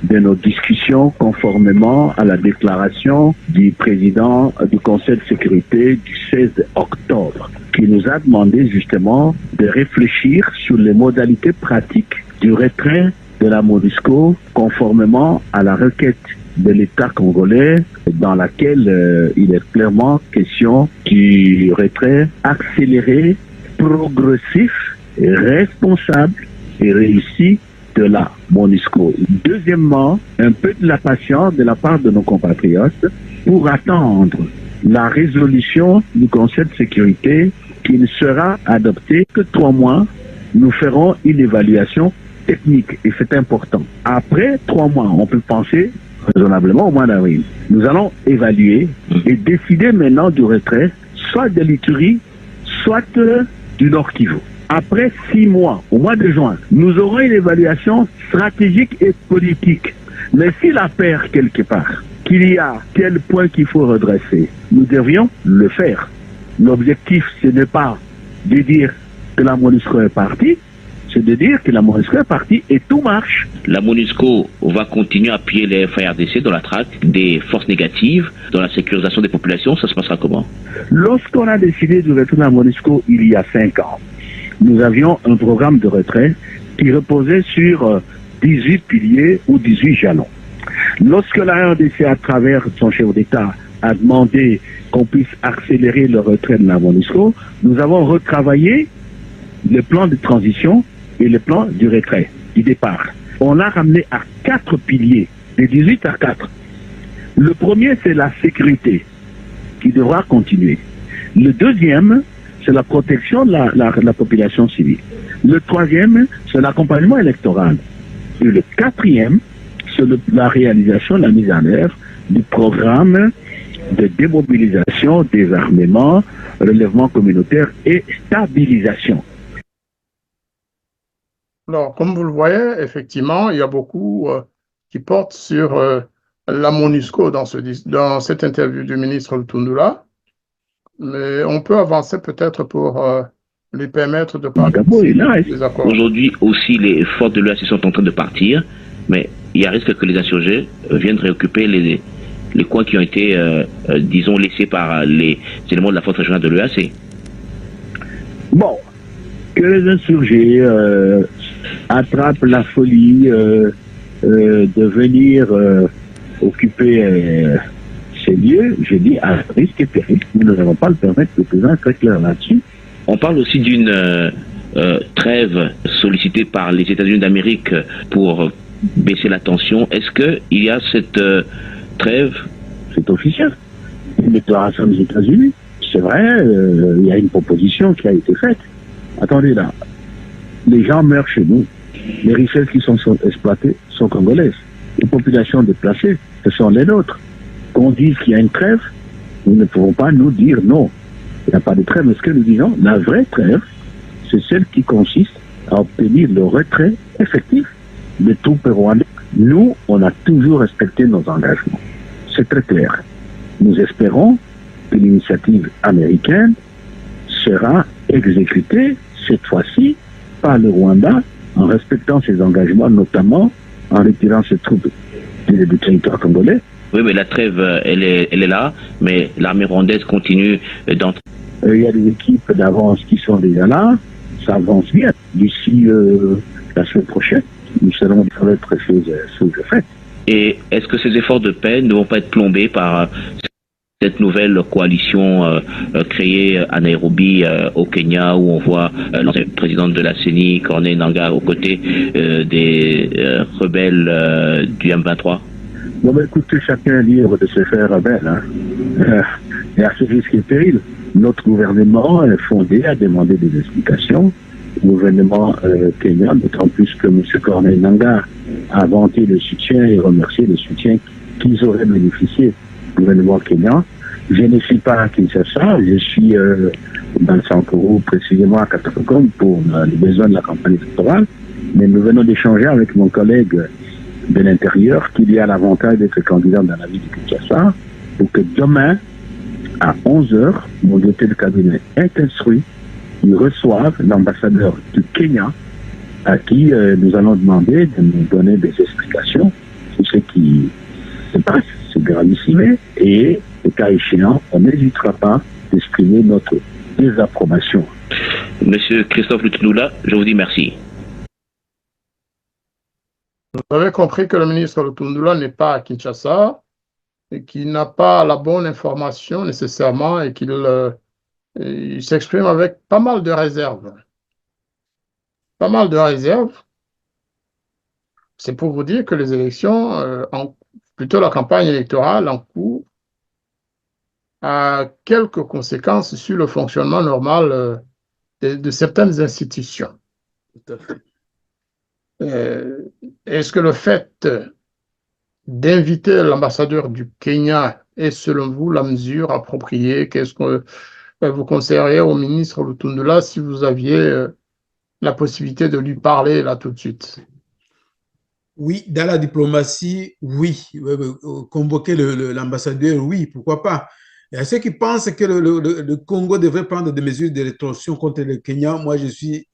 De nos discussions conformément à la déclaration du président du Conseil de sécurité du 16 octobre, qui nous a demandé justement de réfléchir sur les modalités pratiques du retrait de la MONUSCO conformément à la requête de l'État congolais dans laquelle il est clairement question du retrait accéléré, progressif, responsable et réussi de la MONUSCO. Deuxièmement, un peu de la patience de la part de nos compatriotes pour attendre la résolution du Conseil de sécurité qui ne sera adoptée que 3 mois. Nous ferons une évaluation technique et c'est important. Après 3 mois, on peut penser raisonnablement au mois d'avril. Nous allons évaluer et décider maintenant du retrait, soit de l'Ituri, soit du Nord Kivu. Après 6 mois, au mois de juin, nous aurons une évaluation stratégique et politique. Mais s'il apparaît quelque part qu'il y a tel point qu'il faut redresser, nous devrions le faire. L'objectif, ce n'est pas de dire que la MONUSCO est partie, c'est de dire que la MONUSCO est partie et tout marche. La MONUSCO va continuer à appuyer les FARDC dans la traque des forces négatives, dans la sécurisation des populations. Ça se passera comment? Lorsqu'on a décidé de retourner à la MONUSCO il y a 5 ans, nous avions un programme de retrait qui reposait sur 18 piliers ou 18 jalons. Lorsque la RDC, à travers son chef d'État, a demandé qu'on puisse accélérer le retrait de la MONUSCO, nous avons retravaillé le plan de transition et le plan du retrait, du départ. On l'a ramené à 4 piliers, de 18 à 4. Le premier, c'est la sécurité, qui devra continuer. Le deuxième, c'est la protection de la population civile. Le troisième, c'est l'accompagnement électoral. Et le quatrième, c'est la réalisation, la mise en œuvre du programme de démobilisation, désarmement, relèvement communautaire et stabilisation. Alors, comme vous le voyez, effectivement, il y a beaucoup qui portent sur la MONUSCO dans cette interview du ministre Lutundula. Mais on peut avancer peut-être pour lui permettre de parler des accords. Aujourd'hui aussi, les forces de l'EAC sont en train de partir, mais il y a risque que les insurgés viennent réoccuper les coins qui ont été, disons, laissés par les éléments de la force régionale de l'EAC. Bon, que les insurgés attrapent la folie de venir occuper ces lieux, je dis à risque et péril. Nous ne devons pas le permettre, le président est très clair là-dessus. On parle aussi d'une trêve sollicitée par les États-Unis d'Amérique pour baisser la tension. Est-ce qu'il y a cette trêve? C'est officiel. Une déclaration des États-Unis. C'est vrai, il y a une proposition qui a été faite. Attendez là, les gens meurent chez nous. Les richesses qui sont exploitées sont congolaises. Les populations déplacées, ce sont les nôtres. Qu'on dise qu'il y a une trêve, nous ne pouvons pas nous dire non. Il n'y a pas de trêve. Mais ce que nous disons, la vraie trêve, c'est celle qui consiste à obtenir le retrait effectif des troupes rwandaises. Nous, on a toujours respecté nos engagements. C'est très clair. Nous espérons que l'initiative américaine sera exécutée, cette fois-ci, par le Rwanda, en respectant ses engagements, notamment en retirant ses troupes du territoire congolais. Oui, mais la trêve, elle est là, mais l'armée rwandaise continue d'entrer. Il y a des équipes d'avance qui sont déjà là, ça avance bien. D'ici la semaine prochaine, nous serons très faits. Et est-ce que ces efforts de paix ne vont pas être plombés par cette nouvelle coalition créée à Nairobi, au Kenya, où on voit l'ancien président de la CENI, Corneille Nangaa, aux côtés des rebelles du M23? Bon, ben, écoutez, chacun est libre de se faire rebelle. Hein. Et à ce risque et péril, notre gouvernement est fondé à demander des explications au gouvernement kenyan, d'autant plus que M. Corneille Nangaa a vanté le soutien et remercié le soutien qu'ils auraient bénéficié du gouvernement kenyan. Je ne suis pas à Kinshasa, je suis dans le Sankoro, précisément à Katakoum, pour les besoins de la campagne électorale. Mais nous venons d'échanger avec mon collègue de l'Intérieur qu'il y a l'avantage d'être candidat dans la ville de Kinshasa pour que demain, à 11h, mon directeur de cabinet est instruit, il reçoive l'ambassadeur du Kenya à qui nous allons demander de nous donner des explications sur ce qui se passe, c'est gravissime, et le cas échéant, on n'hésitera pas d'exprimer notre désapprobation. Monsieur Christophe Lutundula, je vous dis merci. Vous avez compris que le ministre Lutundula n'est pas à Kinshasa et qu'il n'a pas la bonne information nécessairement et qu'il il s'exprime avec pas mal de réserves. Pas mal de réserves. C'est pour vous dire que les élections, plutôt la campagne électorale en cours, a quelques conséquences sur le fonctionnement normal de certaines institutions. Tout à fait. Est-ce que le fait d'inviter l'ambassadeur du Kenya est, selon vous, la mesure appropriée? Qu'est-ce que vous conseilleriez au ministre Lutundula si vous aviez la possibilité de lui parler là tout de suite? Oui, dans la diplomatie, oui. Convoquer l'ambassadeur, oui, pourquoi pas. Il y a ceux qui pensent que le Congo devrait prendre des mesures de rétorsion contre le Kenya. Moi, je suis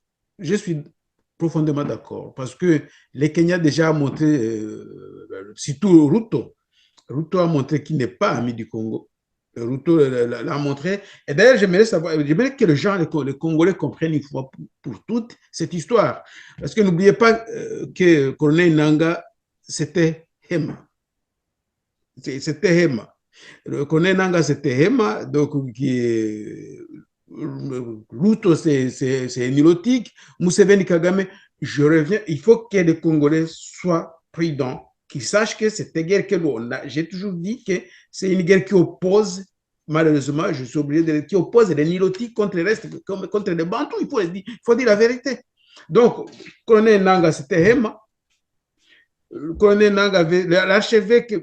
profondément d'accord. Parce que le Kenya déjà a montré, surtout Ruto a montré qu'il n'est pas ami du Congo. Ruto l'a montré. Et d'ailleurs, j'aimerais que les Congolais comprennent une fois pour toutes cette histoire. Parce que n'oubliez pas que Colonel Nanga, c'était Hema. C'était Hema. Le colonel Nanga, c'était Hema. Donc, Ruto, c'est Nilotique. Museveni Kagame, je reviens. Il faut que les Congolais soient prudents, qu'ils sachent que cette guerre que l'on a, j'ai toujours dit que c'est une guerre qui oppose, malheureusement, je suis obligé de dire, qui oppose les Nilotiques contre les restes, contre les Bantous, il faut dire la vérité. Donc, colonel Nanga, c'était Hema. Le colonel Nanga avait l'archevêque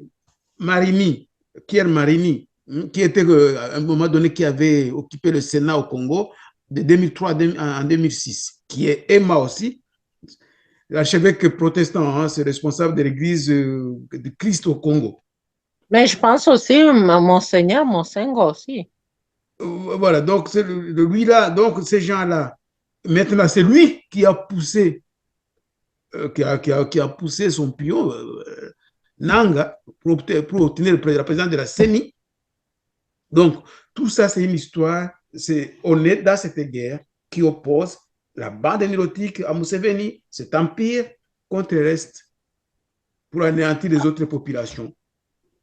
Marini, Pierre Marini, qui était à un moment donné qui avait occupé le Sénat au Congo de 2003 en 2006, qui est Emma aussi. L'archevêque protestant, c'est responsable de l'église de Christ au Congo. Mais je pense aussi, Monseigneur Monsengo aussi. Voilà, donc c'est lui-là, donc ces gens-là. Maintenant, c'est lui qui a poussé, qui a poussé son pion, Nanga, pour obtenir la présidence de la CENI. Donc, tout ça, c'est une histoire. On est dans cette guerre qui oppose la bande nilotique à Museveni, cet empire, contre le reste, pour anéantir les autres populations.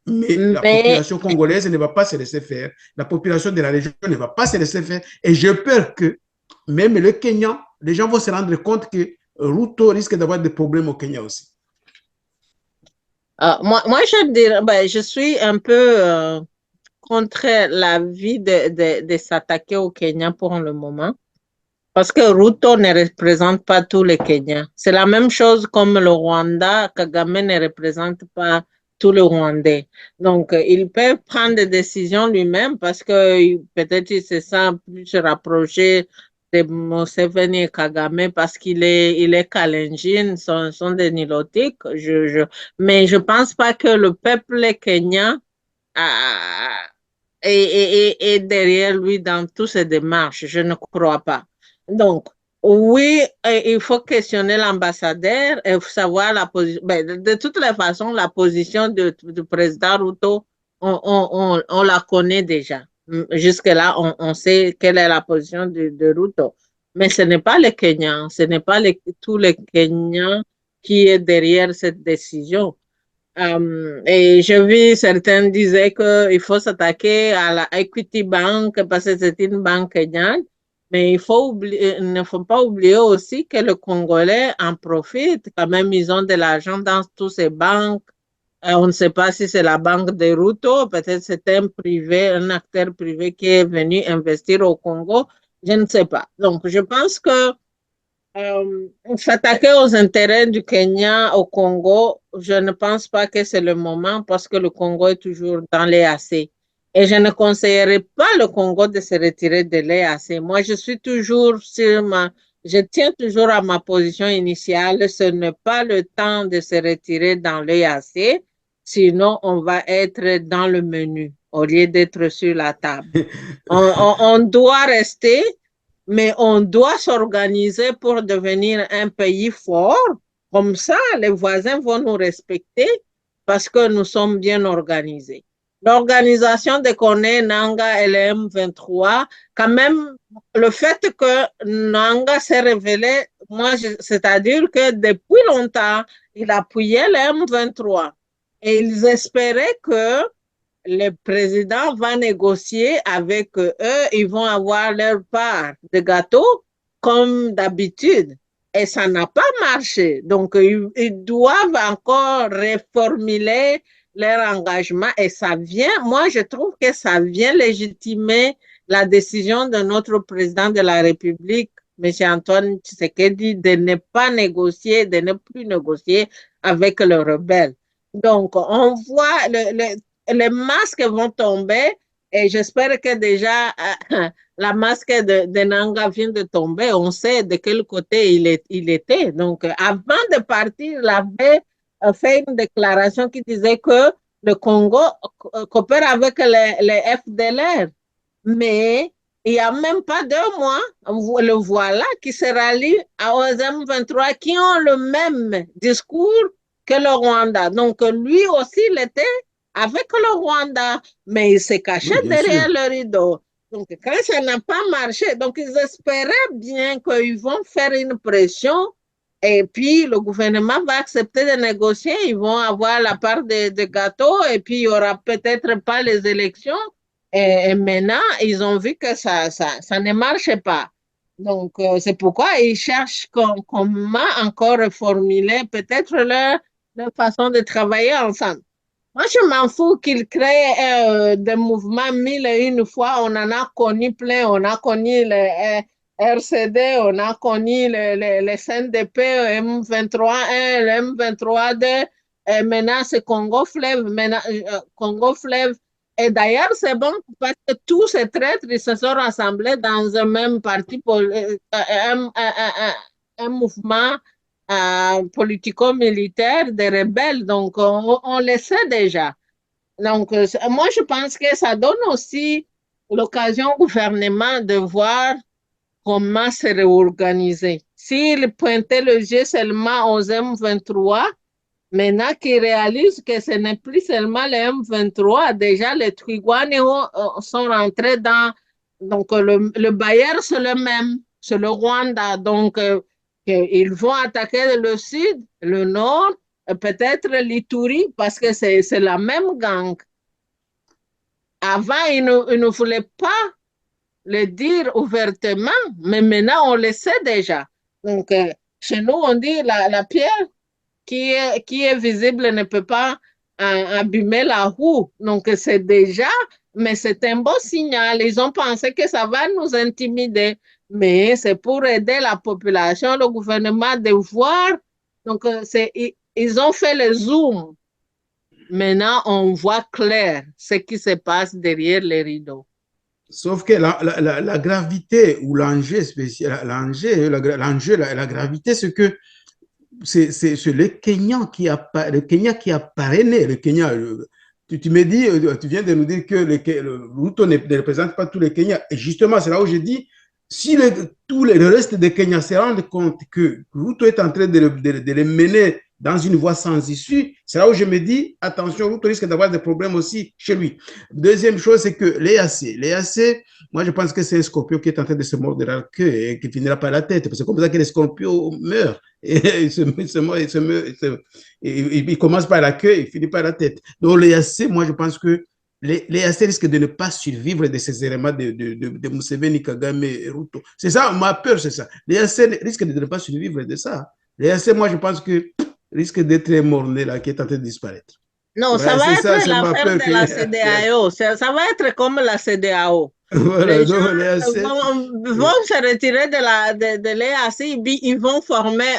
Mais la population congolaise ne va pas se laisser faire. La population de la région ne va pas se laisser faire. Et j'ai peur que même le Kenya, les gens vont se rendre compte que Ruto risque d'avoir des problèmes au Kenya aussi. Moi, je dirais, je suis un peu contre l'avis de s'attaquer au Kenya pour le moment. Parce que Ruto ne représente pas tous les Kenyans. C'est la même chose comme le Rwanda. Kagame ne représente pas tous les Rwandais. Donc, il peut prendre des décisions lui-même parce que peut-être il se sent plus se rapprocher de Museveni et Kagame parce qu'il est Kalenjin, sont des Nilotiques. Mais je pense pas que le peuple kenyan est derrière lui dans toutes ces démarches. Je ne crois pas. Donc, oui, il faut questionner l'ambassadeur et savoir la position. De toutes les façons, la position du président Ruto, on la connaît déjà. Jusque-là, on sait quelle est la position de Ruto. Mais ce n'est pas les Kenyans, ce n'est pas tous les Kenyans qui est derrière cette décision. Et j'ai vu certains disaient qu'il faut s'attaquer à la Equity Bank parce que c'est une banque kenyane. Mais il ne faut pas oublier aussi que les Congolais en profitent. Quand même, ils ont de l'argent dans toutes ces banques. On ne sait pas si c'est la banque de Ruto, peut-être c'est un privé, un acteur privé qui est venu investir au Congo. Je ne sais pas. Donc, je pense que s'attaquer aux intérêts du Kenya au Congo, je ne pense pas que c'est le moment parce que le Congo est toujours dans l'EAC. Et je ne conseillerais pas le Congo de se retirer de l'EAC. Moi, je suis toujours sur je tiens toujours à ma position initiale. Ce n'est pas le temps de se retirer dans l'EAC, sinon on va être dans le menu au lieu d'être sur la table. On doit rester, mais on doit s'organiser pour devenir un pays fort. Comme ça, les voisins vont nous respecter parce que nous sommes bien organisés. L'organisation de Koné, Nanga et le M23, quand même, le fait que Nanga s'est révélé, c'est-à-dire que depuis longtemps, il appuyait le M23 et ils espéraient que le président va négocier avec eux, ils vont avoir leur part de gâteau comme d'habitude. Et ça n'a pas marché. Donc, ils doivent encore reformuler leur engagement et ça vient, moi je trouve que ça vient légitimer la décision de notre président de la République, M. Antoine Tshisekedi, de ne pas négocier, de ne plus négocier avec les rebelles. Donc, on voit les masques vont tomber et j'espère que déjà la masque de Nanga vient de tomber. On sait de quel côté il était. Donc, avant de partir, il avait fait une déclaration qui disait que le Congo coopère avec les FDLR. Mais il n'y a même pas 2 mois, le voilà qui se rallie aux M23 qui ont le même discours que le Rwanda. Donc, lui aussi, il était avec le Rwanda, mais il s'est caché derrière le rideau. Donc, quand ça n'a pas marché, donc ils espéraient bien qu'ils vont faire une pression et puis le gouvernement va accepter de négocier, ils vont avoir la part de gâteau et puis il n'y aura peut-être pas les élections. Et maintenant, ils ont vu que ça ne marche pas. Donc, c'est pourquoi ils cherchent comment encore reformuler peut-être leur façon de travailler ensemble. Moi, je m'en fous qu'ils créent des mouvements 1001 fois. On en a connu plein. On a connu les RCD, on a connu les CNDP, M23-1, le M23-2. Et maintenant, c'est Congo Fleuve. Congo Fleuve. Et d'ailleurs, c'est bon parce que tous ces traîtres, ils se sont rassemblés dans un même parti, un mouvement politico-militaire des rebelles. Donc, on le sait déjà. Donc, moi, je pense que ça donne aussi l'occasion au gouvernement de voir comment se réorganiser. S'il pointait le jeu seulement aux M23, maintenant qu'ils réalisent que ce n'est plus seulement les M23, déjà les Twigwanéo sont rentrés dans... Donc, le Bayer, c'est le même, c'est le Rwanda. Donc, ils vont attaquer le sud, le nord, peut-être l'Ituri, parce que c'est la même gang. Avant, ils ne voulaient pas le dire ouvertement, mais maintenant, on le sait déjà. Donc, chez nous, on dit la pierre qui est visible ne peut pas abîmer la roue. Donc, c'est déjà, mais c'est un bon signal. Ils ont pensé que ça va nous intimider, mais c'est pour aider la population, le gouvernement de voir. Donc, ils ont fait le zoom. Maintenant, on voit clair ce qui se passe derrière les rideaux. Sauf que la gravité ou l'enjeu spécial, la gravité, c'est que c'est le Kenya qui a parrainé. Le Kenya, tu me dis, tu viens de nous dire que le Ruto ne représente pas tous les Kenyans. Et justement, c'est là où je dis, si le reste des Kenyans se rendent compte que Ruto est en train de les mener dans une voie sans issue, c'est là où je me dis, attention, Ruto risque d'avoir des problèmes aussi chez lui. Deuxième chose, c'est que l'EAC, moi je pense que c'est un scorpion qui est en train de se mordre la queue et qui finira par la tête. C'est comme ça que les scorpions meurent. Et il commence par la queue et il finit par la tête. Donc l'EAC, moi je pense que l'EAC risque de ne pas survivre de ces éléments de Museveni, Kagame et Ruto. C'est ça, ma peur, c'est ça. L'EAC risque de ne pas survivre de ça. L'EAC, moi je pense que risque d'être morné là, qui est en train de disparaître. Non, ça va être l'affaire de la CEDEAO. Ça va être comme la CEDEAO. Voilà, les gens vont se retirer de l'EAC, ils vont former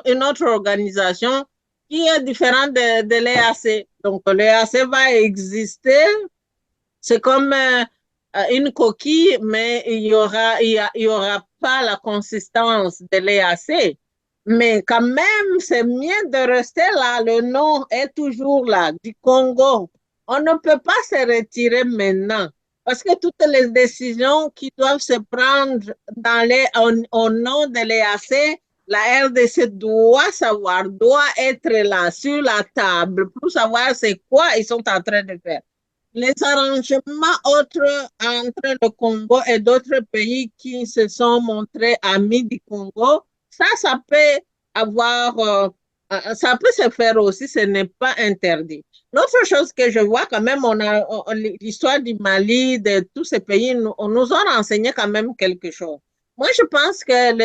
une autre organisation qui est différente de l'EAC. Donc, l'EAC va exister. C'est comme une coquille, mais il y aura pas la consistance de l'EAC. Mais quand même, c'est mieux de rester là. Le nom est toujours là, du Congo. On ne peut pas se retirer maintenant. Parce que toutes les décisions qui doivent se prendre au nom de l'EAC, la RDC doit savoir, doit être là sur la table pour savoir c'est quoi ils sont en train de faire. Les arrangements entre le Congo et d'autres pays qui se sont montrés amis du Congo, ça peut ça peut se faire aussi, ce n'est pas interdit. L'autre chose que je vois quand même, l'histoire du Mali, de tous ces pays, on nous a renseigné quand même quelque chose. Moi, je pense que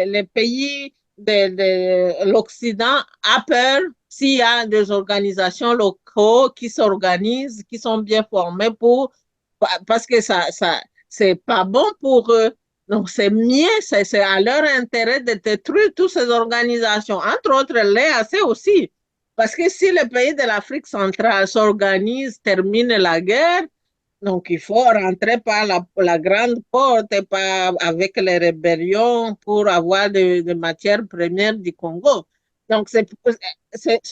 les pays de l'Occident a peur s'il y a des organisations locaux qui s'organisent, qui sont bien formées parce que c'est pas bon pour eux. Donc, c'est mieux, c'est à leur intérêt de détruire toutes ces organisations, entre autres l'EAC aussi. Parce que si les pays de l'Afrique centrale s'organisent, terminent la guerre, donc il faut rentrer par la grande porte et pas avec les rébellions pour avoir des matières premières du Congo. Donc, ce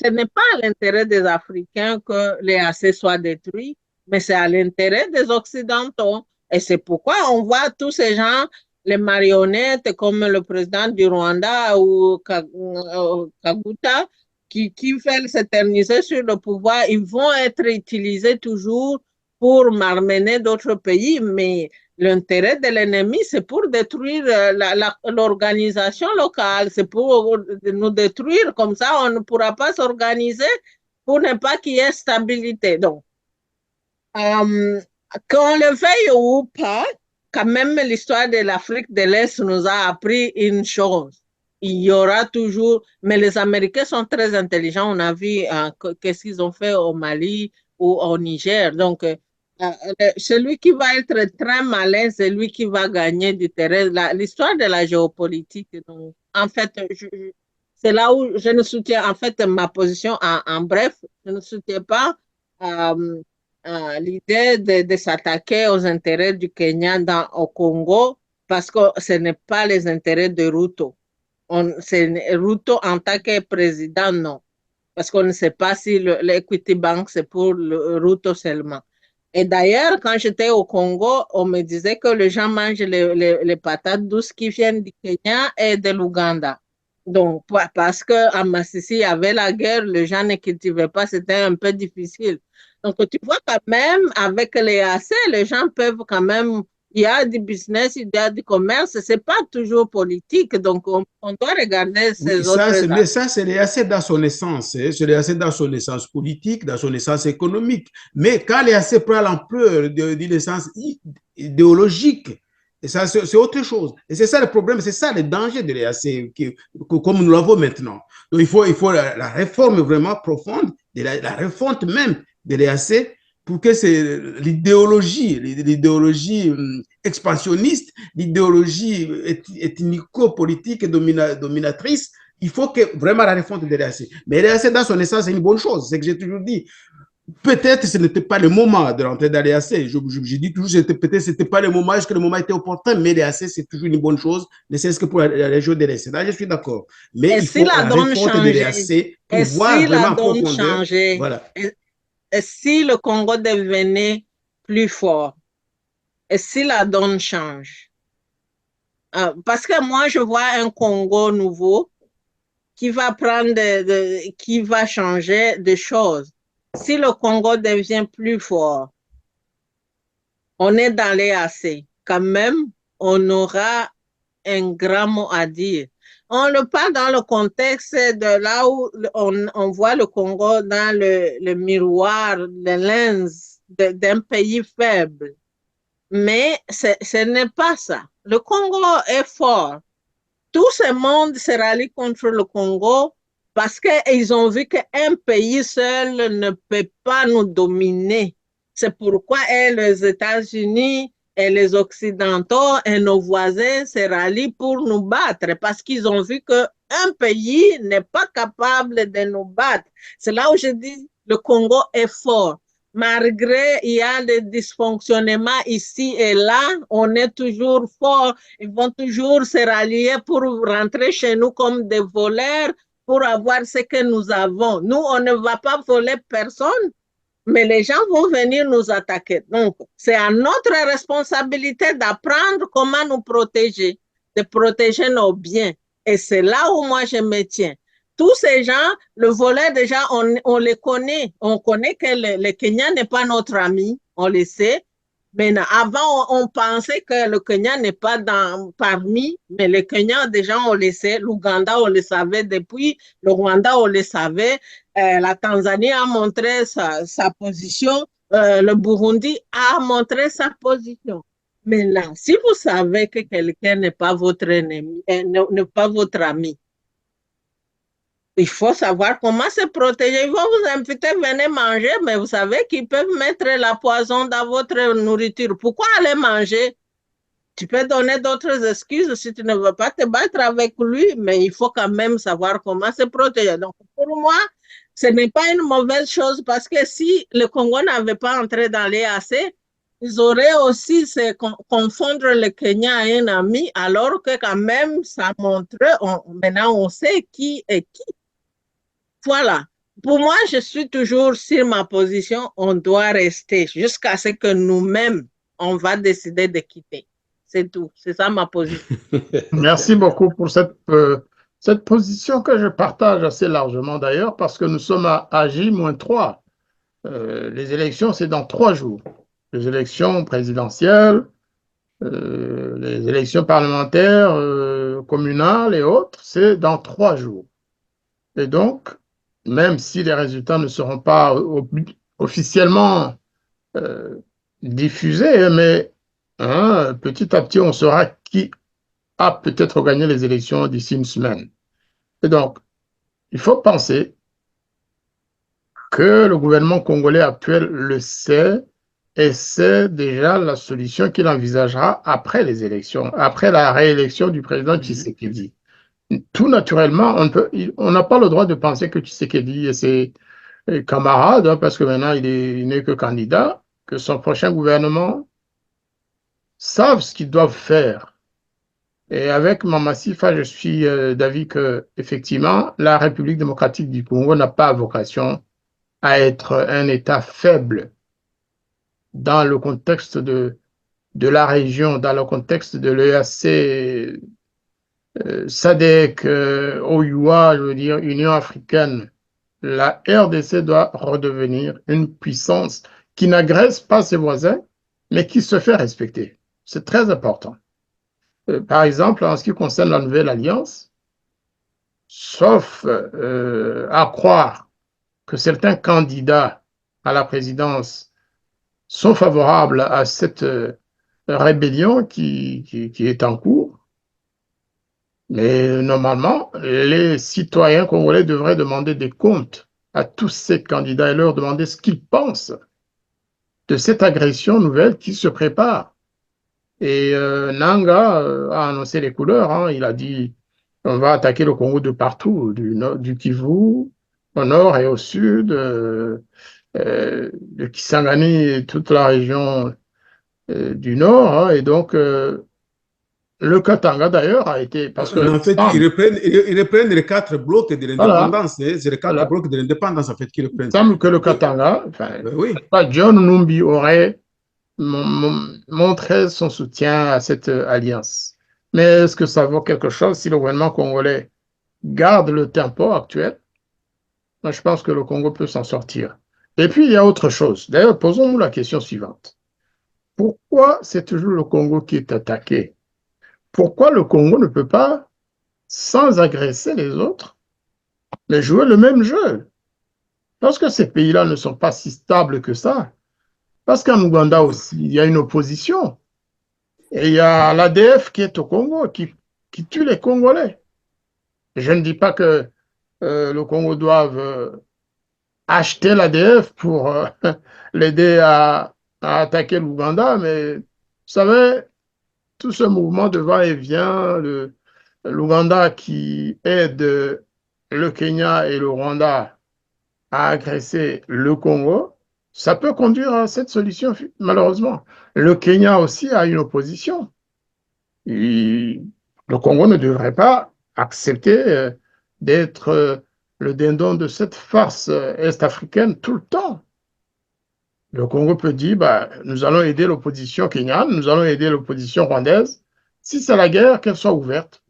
n'est pas à l'intérêt des Africains que l'EAC soit détruit, mais c'est à l'intérêt des Occidentaux. Et c'est pourquoi on voit tous ces gens, les marionnettes comme le président du Rwanda ou Kaguta, qui veulent s'éterniser sur le pouvoir, ils vont être utilisés toujours pour malmener d'autres pays, mais l'intérêt de l'ennemi, c'est pour détruire l'organisation locale, c'est pour nous détruire, comme ça on ne pourra pas s'organiser pour ne pas qu'il y ait stabilité. Donc, qu'on le veuille ou pas, quand même l'histoire de l'Afrique de l'Est nous a appris une chose. Il y aura toujours, mais les Américains sont très intelligents, on a vu qu'est-ce qu'ils ont fait au Mali ou au Niger. Donc, celui qui va être très malin, c'est lui qui va gagner du terrain. L'histoire de la géopolitique, donc, en fait, c'est là où je ne soutiens, en fait, ma position en bref, je ne soutiens pas l'idée de s'attaquer aux intérêts du Kenya au Congo parce que ce n'est pas les intérêts de Ruto. Ruto en tant que président, non. Parce qu'on ne sait pas si l'Equity Bank, c'est pour le Ruto seulement. Et d'ailleurs, quand j'étais au Congo, on me disait que les gens mangent les patates douces qui viennent du Kenya et de l'Ouganda. Donc, parce qu'à Massissi, il y avait la guerre, les gens ne cultivaient pas, c'était un peu difficile. Donc, tu vois quand même, avec les AC, les gens peuvent quand même, il y a du business, il y a du commerce, c'est pas toujours politique. Donc, on doit regarder ces Oui, autres aspects. mais ça, c'est assez dans son essence. Hein. C'est assez dans son essence politique, dans son essence économique. Mais quand l'EAC prend l'ampleur d'une essence idéologique, et ça, c'est autre chose. Et c'est ça le problème, c'est ça le danger de l'EAC, comme nous l'avons maintenant. Donc, il faut la réforme vraiment profonde, la refonte même de l'EAC pour que l'idéologie expansionniste, l'idéologie ethnico-politique et dominatrice, il faut que vraiment la réforme de l'EAC. Mais l'EAC, dans son essence, c'est une bonne chose. C'est que j'ai toujours dit. Peut-être ce n'était pas le moment de rentrer dans l'EAC. Je dis toujours que peut-être ce n'était pas le moment, est-ce que le moment était opportun, mais l'EAC, c'est toujours une bonne chose, ne serait-ce que pour la région de l'Est. Là, je suis d'accord. Mais il faut la réforme de l'EAC pour voir vraiment en profondeur. Voilà. Et si le Congo devenait plus fort, et si la donne change, parce que moi, je vois un Congo nouveau qui va qui va changer des choses. Si le Congo devient plus fort, on est dans l'EAC, quand même, on aura un grand mot à dire. On le parle dans le contexte de là où on voit le Congo dans le miroir, le lens d'un pays faible. Mais ce n'est pas ça. Le Congo est fort. Tout ce monde se rallie contre le Congo parce qu'ils ont vu qu'un pays seul ne peut pas nous dominer. C'est pourquoi les États-Unis et les Occidentaux et nos voisins se rallient pour nous battre parce qu'ils ont vu qu'un pays n'est pas capable de nous battre. C'est là où je dis le Congo est fort. Malgré il y a des dysfonctionnements ici et là, on est toujours fort. Ils vont toujours se rallier pour rentrer chez nous comme des voleurs pour avoir ce que nous avons. Nous, on ne va pas voler personne, mais les gens vont venir nous attaquer. Donc, c'est à notre responsabilité d'apprendre comment nous protéger, de protéger nos biens. Et c'est là où moi je me tiens. Tous ces gens, le volet déjà, on les connaît. On connaît que le Kenya n'est pas notre ami, on le sait. Mais avant, on pensait que le Kenya n'est pas parmi, mais le Kenya, déjà, on le sait. L'Ouganda, on le savait depuis. Le Rwanda, on le savait. La Tanzanie a montré sa position. Le Burundi a montré sa position. Mais là, si vous savez que quelqu'un n'est pas votre ennemi, n'est pas votre ami, il faut savoir comment se protéger. Ils vont vous inviter, venez manger, mais vous savez qu'ils peuvent mettre la poison dans votre nourriture. Pourquoi aller manger? Tu peux donner d'autres excuses si tu ne veux pas te battre avec lui, mais il faut quand même savoir comment se protéger. Donc, pour moi, ce n'est pas une mauvaise chose parce que si le Congo n'avait pas entré dans l'EAC, ils auraient aussi confondre le Kenya à un ami, alors que quand même, ça montre, maintenant on sait qui est qui. Voilà. Pour moi, je suis toujours sur ma position. On doit rester jusqu'à ce que nous-mêmes, on va décider de quitter. C'est tout. C'est ça ma position. Merci beaucoup pour cette position que je partage assez largement d'ailleurs, parce que nous sommes à J-3. Les élections, c'est dans 3 jours. Les élections présidentielles, les élections parlementaires, communales et autres, c'est dans 3 jours. Et donc, même si les résultats ne seront pas officiellement diffusés, mais petit à petit, on saura qui a peut-être gagné les élections d'ici une semaine. Et donc, il faut penser que le gouvernement congolais actuel le sait et c'est déjà la solution qu'il envisagera après les élections, après la réélection du président Tshisekedi. Tout naturellement, on n'a pas le droit de penser que Tshisekedi et ses camarades, parce que maintenant il n'est que candidat, que son prochain gouvernement savent ce qu'ils doivent faire. Et avec Mama Sifa, je suis d'avis que effectivement, la République démocratique du Congo n'a pas vocation à être un État faible dans le contexte de la région, dans le contexte de l'EAC, SADC, OUA, je veux dire, Union africaine. La RDC doit redevenir une puissance qui n'agresse pas ses voisins, mais qui se fait respecter. C'est très important. Par exemple, en ce qui concerne la nouvelle alliance, sauf à croire que certains candidats à la présidence sont favorables à cette rébellion qui est en cours, mais normalement, les citoyens congolais devraient demander des comptes à tous ces candidats et leur demander ce qu'ils pensent de cette agression nouvelle qui se prépare. Et Nanga a annoncé les couleurs, hein. Il a dit on va attaquer le Congo de partout, du Kivu, au nord et au sud, de Kisangani, toute la région du nord, hein. Et donc, le Katanga, d'ailleurs, a été... Parce que, en fait, ils reprennent les 4 blocs de l'indépendance. Voilà, C'est les 4 blocs de l'indépendance, en fait, qu'ils reprennent. Il semble que le Katanga, oui. John Numbi aurait montré son soutien à cette alliance. Mais est-ce que ça vaut quelque chose si le gouvernement congolais garde le tempo actuel? Moi, je pense que le Congo peut s'en sortir. Et puis, il y a autre chose. D'ailleurs, posons-nous la question suivante. Pourquoi c'est toujours le Congo qui est attaqué? Pourquoi le Congo ne peut pas, sans agresser les autres, mais jouer le même jeu? Parce que ces pays-là ne sont pas si stables que ça. Parce qu'en Ouganda aussi, il y a une opposition. Et il y a l'ADF qui est au Congo, qui tue les Congolais. Je ne dis pas que le Congo doive acheter l'ADF pour l'aider à attaquer l'Ouganda, mais vous savez, tout ce mouvement de va-et-vient, l'Ouganda qui aide le Kenya et le Rwanda à agresser le Congo, Ça peut conduire à cette solution, malheureusement. Le Kenya aussi a une opposition. Le Congo ne devrait pas accepter d'être le dindon de cette farce est-africaine tout le temps. Le Congo peut dire, bah, nous allons aider l'opposition kenyane, nous allons aider l'opposition rwandaise. Si c'est la guerre, qu'elle soit ouverte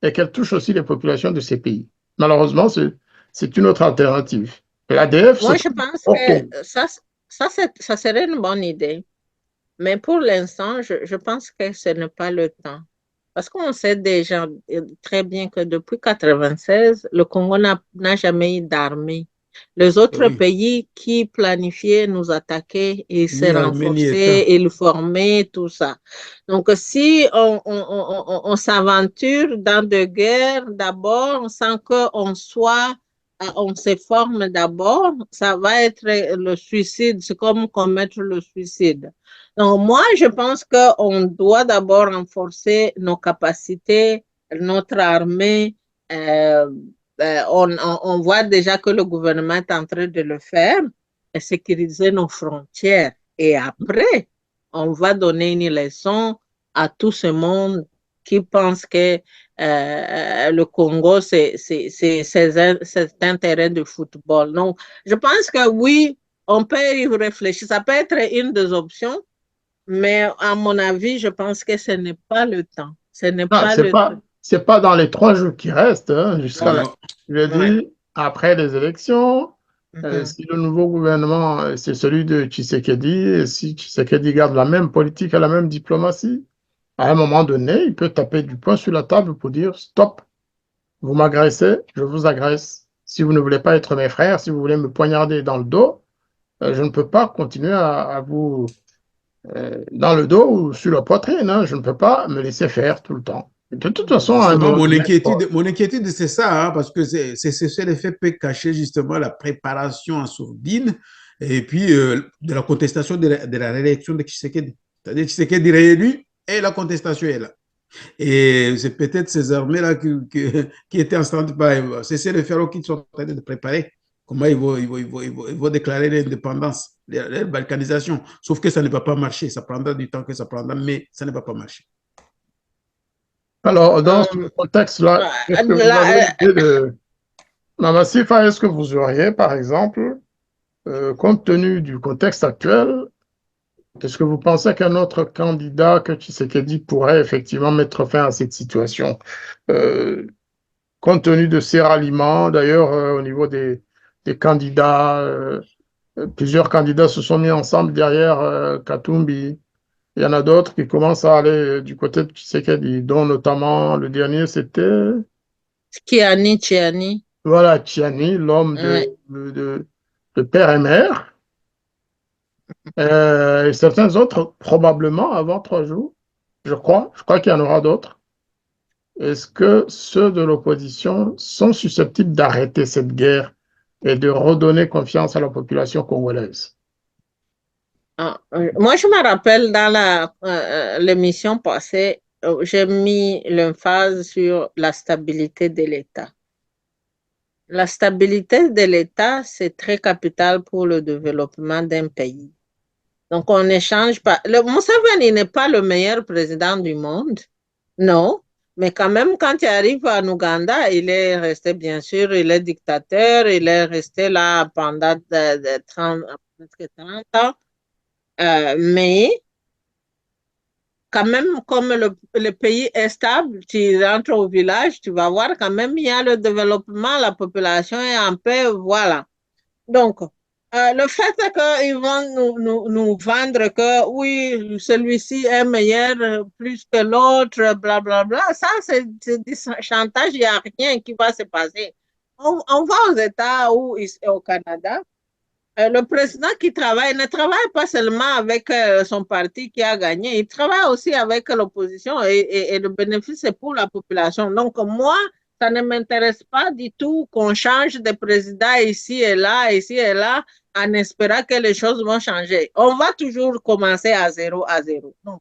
et qu'elle touche aussi les populations de ces pays. Malheureusement, c'est une autre alternative. L'ADF se Moi, je trouve pense au que Congo. ça serait une bonne idée. Mais pour l'instant, je pense que ce n'est pas le temps. Parce qu'on sait déjà très bien que depuis 1996, le Congo n'a jamais eu d'armée. Les autres Oui, pays qui planifiaient nous attaquer, ils se ni armée ni renforçaient, État. ils formaient, tout ça. Donc, si on s'aventure dans des guerres d'abord sans qu'on soit, on se forme d'abord, ça va être le suicide. C'est comme commettre le suicide. Donc, moi, je pense qu'on doit d'abord renforcer nos capacités, notre armée. euh, on voit déjà que le gouvernement est en train de le faire, et sécuriser nos frontières. Et après, on va donner une leçon à tout ce monde qui pense que le Congo, c'est un terrain de football. Donc, je pense que oui, on peut y réfléchir. Ça peut être une des options, mais à mon avis, je pense que ce n'est pas le temps. Ce n'est Non, pas le temps. c'est pas dans les 3 jours qui restent, hein, jusqu'à la, Non. je Ouais. dis, après les élections, Mhm. si le nouveau gouvernement, c'est celui de Tshisekedi, et si Tshisekedi garde la même politique et la même diplomatie, à un moment donné, il peut taper du poing sur la table pour dire, stop, vous m'agressez, je vous agresse. Si vous ne voulez pas être mes frères, si vous voulez me poignarder dans le dos, je ne peux pas continuer à vous dans le dos ou sur la poitrine, hein. Je ne peux pas me laisser faire tout le temps. De toute façon, un Justement, autre mon inquiétude, c'est ça, hein, parce que c'est l'effet peut cacher justement la préparation en sourdine et puis de la contestation de la réélection de Tshisekedi. C'est-à-dire Tshisekedi réélu et la contestation est là. Et c'est peut-être ces armées-là qui étaient en stand-by. C'est ces référents qui sont en train de préparer comment ils vont déclarer l'indépendance, la balkanisation. Sauf que ça ne va pas marcher. Ça prendra du temps que ça prendra, mais ça ne va pas marcher. Alors, dans ce Euh, contexte-là, est-ce que vous avez là, l'idée de... Mama Sifa, est-ce que vous auriez, par exemple, compte tenu du contexte actuel, est-ce que vous pensez qu'un autre candidat que Tshisekedi pourrait effectivement mettre fin à cette situation? Euh, Compte tenu de ses ralliements, d'ailleurs, au niveau des candidats, plusieurs candidats se sont mis ensemble derrière Katumbi. Il y en a d'autres qui commencent à aller du côté de Tshisekedi, dont notamment le dernier, c'était Chiani. voilà, Tchiani, l'homme Ouais. de père et mère, et certains autres, probablement avant 3 jours, je crois qu'il y en aura d'autres. Est-ce que ceux de l'opposition sont susceptibles d'arrêter cette guerre et de redonner confiance à la population congolaise? Moi, je me rappelle dans l'émission passée, j'ai mis l'emphase sur la stabilité de l'État. La stabilité de l'État, c'est très capital pour le développement d'un pays. Donc, on n'échange pas. Museveni n'est pas le meilleur président du monde, non, mais quand même, quand il arrive en Ouganda, il est resté, bien sûr, il est dictateur, il est resté là pendant presque 30 ans. Mais quand même, comme le pays est stable, tu rentres au village, tu vas voir quand même, il y a le développement, la population est en paix, voilà. Donc, le fait qu'ils vont nous vendre que oui, celui-ci est meilleur plus que l'autre, blablabla, ça, c'est du chantage, il n'y a rien qui va se passer. On va aux États ou au Canada. Le président qui travaille ne travaille pas seulement avec son parti qui a gagné, il travaille aussi avec l'opposition et le bénéfice c'est pour la population. Donc moi, ça ne m'intéresse pas du tout qu'on change de président ici et là, en espérant que les choses vont changer. On va toujours commencer à zéro, à zéro. Donc,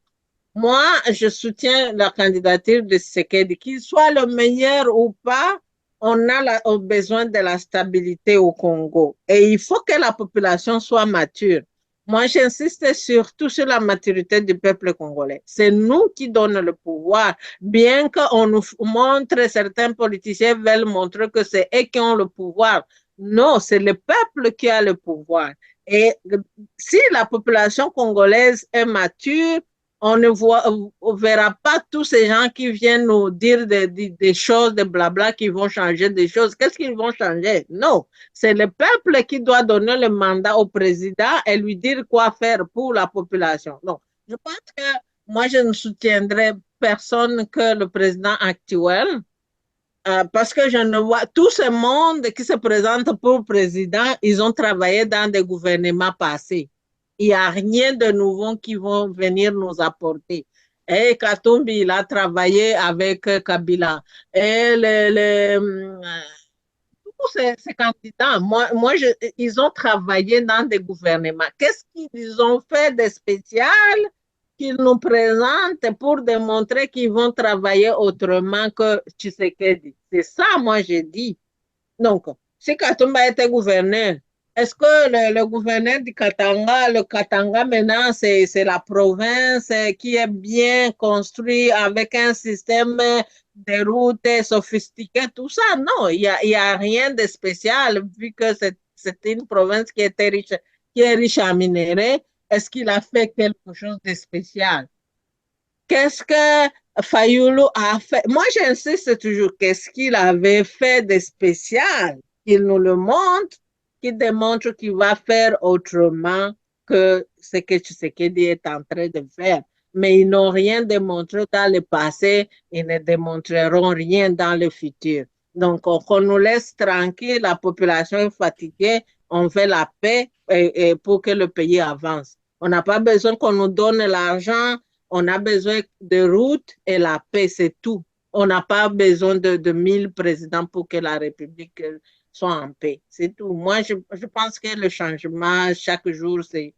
moi, je soutiens la candidature de Tshisekedi, qu'il soit le meilleur ou pas, on a besoin de la stabilité au Congo. Et il faut que la population soit mature. Moi, j'insiste surtout sur la maturité du peuple congolais. C'est nous qui donnons le pouvoir, bien qu'on nous montre, certains politiciens veulent montrer que c'est eux qui ont le pouvoir. Non, c'est le peuple qui a le pouvoir. Et si la population congolaise est mature, on verra pas tous ces gens qui viennent nous dire des choses, des blabla qui vont changer des choses. Qu'est-ce qu'ils vont changer? Non, c'est le peuple qui doit donner le mandat au président et lui dire quoi faire pour la population. Donc, je pense que moi, je ne soutiendrai personne que le président actuel, parce que je ne vois tout ce monde qui se présente pour président, ils ont travaillé dans des gouvernements passés. Il n'y a rien de nouveau qui vont venir nous apporter. Et Katumbi, il a travaillé avec Kabila. Et tous ces candidats, ils ont travaillé dans des gouvernements. Qu'est-ce qu'ils ont fait de spécial qu'ils nous présentent pour démontrer qu'ils vont travailler autrement que Tshisekedi? C'est ça, moi, j'ai dit. Donc, si Katumba était gouverneur, est-ce que le gouverneur du Katanga, le Katanga maintenant, c'est la province qui est bien construite avec un système de routes sophistiqué, tout ça? Non, il y a rien de spécial vu que c'est une province qui est riche en minerais. Est-ce qu'il a fait quelque chose de spécial? Qu'est-ce que Fayoulou a fait? Moi, j'insiste toujours, qu'est-ce qu'il avait fait de spécial? Qu'il nous le montre, qu'il démontre qu'il va faire autrement que ce que Tshisekedi est en train de faire. Mais ils n'ont rien démontré dans le passé, ils ne démontreront rien dans le futur. Donc, on nous laisse tranquille, la population est fatiguée, on fait la paix et pour que le pays avance. On n'a pas besoin qu'on nous donne l'argent, on a besoin de routes et la paix, c'est tout. On n'a pas besoin de 1000 présidents pour que la République soit en paix. C'est tout. Moi, je pense que le changement, chaque jour, c'est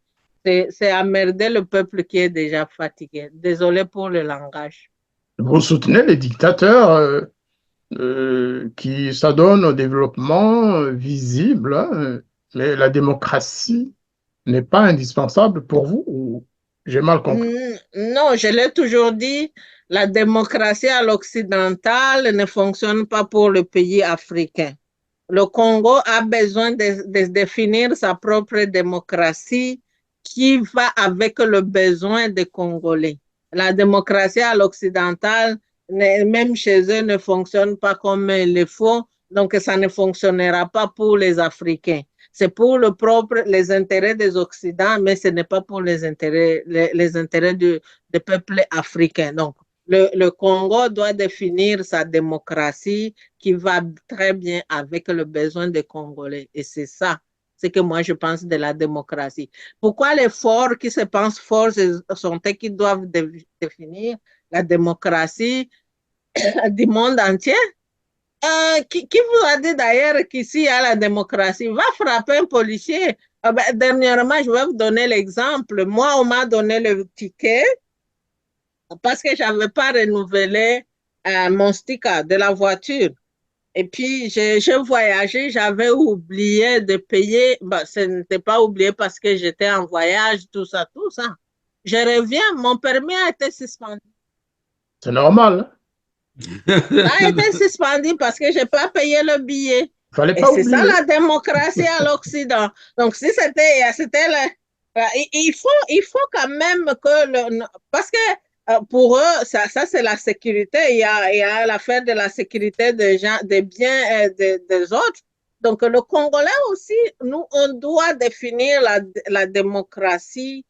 emmerder le peuple qui est déjà fatigué. Désolé pour le langage. Vous soutenez les dictateurs qui s'adonnent au développement visible, hein, mais la démocratie n'est pas indispensable pour vous ou j'ai mal compris? Non, je l'ai toujours dit, la démocratie à l'occidental ne fonctionne pas pour le pays africain. Le Congo a besoin de définir sa propre démocratie qui va avec le besoin des Congolais. La démocratie à l'occidental, même chez eux, ne fonctionne pas comme il le faut, donc ça ne fonctionnera pas pour les Africains. C'est pour les intérêts des Occidents, mais ce n'est pas pour les intérêts des peuples africains. Donc, le Congo doit définir sa démocratie qui va très bien avec le besoin des Congolais. Et c'est ça, c'est que moi je pense de la démocratie. Pourquoi les forts qui se pensent forts sont eux qui doivent définir la démocratie du monde entier? Qui vous a dit d'ailleurs qu'ici il y a la démocratie? Va frapper un policier. Dernièrement, je vais vous donner l'exemple. Moi, on m'a donné le ticket parce que je n'avais pas renouvelé mon sticker de la voiture. Et puis, j'ai voyagé, j'avais oublié de payer. Ce n'était pas oublié parce que j'étais en voyage, tout ça, tout ça. Je reviens, mon permis a été suspendu. C'est normal. A été suspendu parce que je n'ai pas payé le billet. Fallait Et pas c'est oublier. ça la démocratie à l'Occident. Donc, si c'était il faut quand même que parce que pour eux, ça c'est la sécurité. Il y a l'affaire de la sécurité des gens, des biens et des autres. Donc, le Congolais aussi, nous, on doit définir la démocratie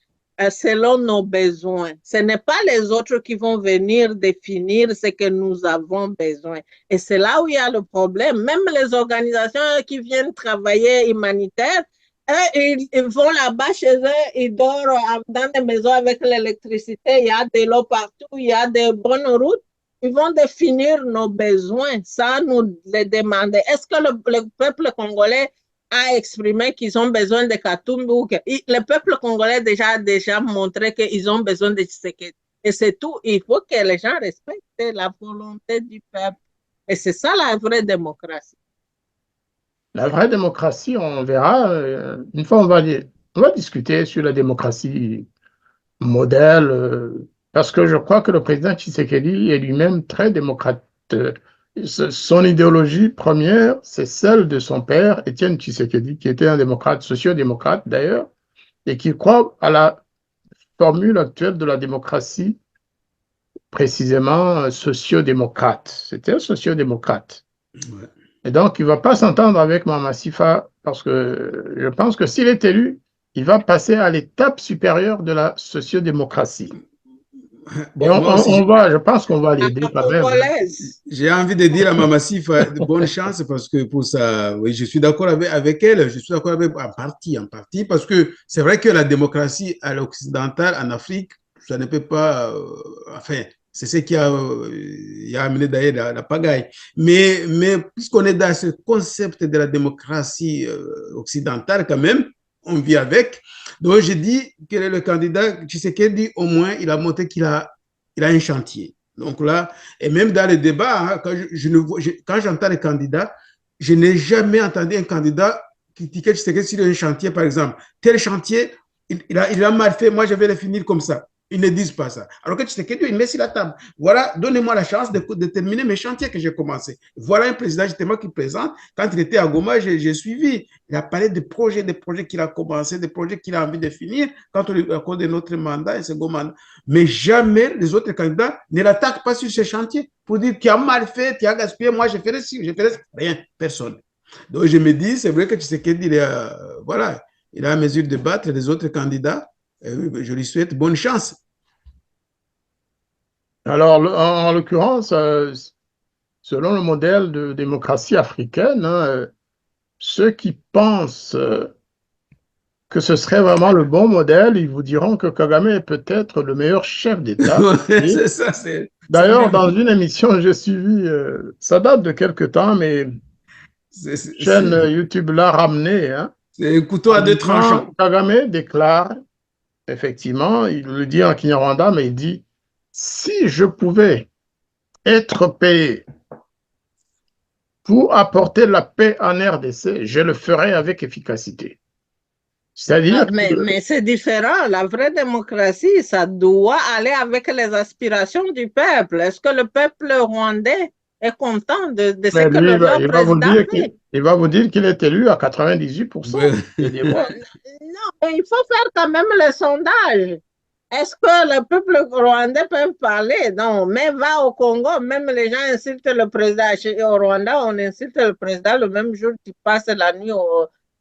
selon nos besoins. Ce n'est pas les autres qui vont venir définir ce que nous avons besoin. Et c'est là où il y a le problème. Même les organisations qui viennent travailler humanitaire, ils vont là-bas chez eux, ils dorment dans des maisons avec l'électricité, il y a de l'eau partout, il y a de bonnes routes. Ils vont définir nos besoins, ça nous les demander. Est-ce que le peuple congolais a exprimé qu'ils ont besoin de Katumbi ou que le peuple congolais a déjà montré qu'ils ont besoin de Tshisekedi. Et c'est tout. Il faut que les gens respectent la volonté du peuple. Et c'est ça la vraie démocratie. La vraie démocratie, on verra. Une fois, on va discuter sur la démocratie modèle, parce que je crois que le président Tshisekedi est lui-même très démocrate. Son idéologie première, c'est celle de son père, Étienne Tshisekedi, qui était un démocrate, sociodémocrate d'ailleurs, et qui croit à la formule actuelle de la démocratie, précisément sociodémocrate. C'était un sociodémocrate. Ouais. Et donc, il ne va pas s'entendre avec Mama Sifa parce que je pense que s'il est élu, il va passer à l'étape supérieure de la sociodémocratie. Et Bon, moi aussi, je pense qu'on va l'aider quand même. j'ai envie de dire à Mama Sifa de bonne chance parce que pour ça, oui, je suis d'accord avec elle, je suis d'accord avec en partie, parce que c'est vrai que la démocratie à l'occidental, en Afrique, ça ne peut pas, enfin, c'est ce qui a amené d'ailleurs la pagaille. Mais puisqu'on est dans ce concept de la démocratie occidentale quand même, on vit avec. Donc, j'ai dit quel est le candidat. Tshisekedi, au moins, il a montré qu'il a un chantier. Donc là, et même dans les débats, hein, quand j'entends les candidats, je n'ai jamais entendu un candidat critiquer Tshisekedi sur un chantier, par exemple. Tel chantier, il a mal fait, moi je vais le finir comme ça. Ils ne disent pas ça. Alors que Tshisekedi, il met sur la table. Voilà, donnez-moi la chance de terminer mes chantiers que j'ai commencé. Voilà un président justement qui présente. Quand il était à Goma, j'ai suivi. Il a parlé des projets qu'il a commencé, des projets qu'il a envie de finir quand on lui accorde notre mandat et second mandat. Mais jamais les autres candidats ne l'attaquent pas sur ce chantier pour dire qu'il a mal fait, qu'il a gaspillé, moi je ferai ci, je ferai ça. Rien, personne. Donc je me dis, c'est vrai que Tshisekedi, voilà, il a à mesure de battre les autres candidats. Je lui souhaite bonne chance. Alors, en l'occurrence, selon le modèle de démocratie africaine, hein, ceux qui pensent que ce serait vraiment le bon modèle, ils vous diront que Kagame est peut-être le meilleur chef d'État. C'est ça, d'ailleurs, dans une émission, j'ai suivi, ça date de quelque temps, mais chaîne YouTube l'a ramené. Hein, c'est un couteau à deux tranchants. Kagame déclare, effectivement, il le dit en Kinyarwanda, mais il dit, si je pouvais être payé pour apporter la paix en RDC, je le ferais avec efficacité. C'est-à-dire mais c'est différent. La vraie démocratie, ça doit aller avec les aspirations du peuple. Est-ce que le peuple rwandais est content de ce que le leur président fait? Il va vous dire qu'il est élu à 98%. Non, il faut faire quand même le sondage. Est-ce que le peuple rwandais peut parler? Non, mais va au Congo, même les gens insultent le président. Au Rwanda, on insulte le président le même jour qu'il passe la nuit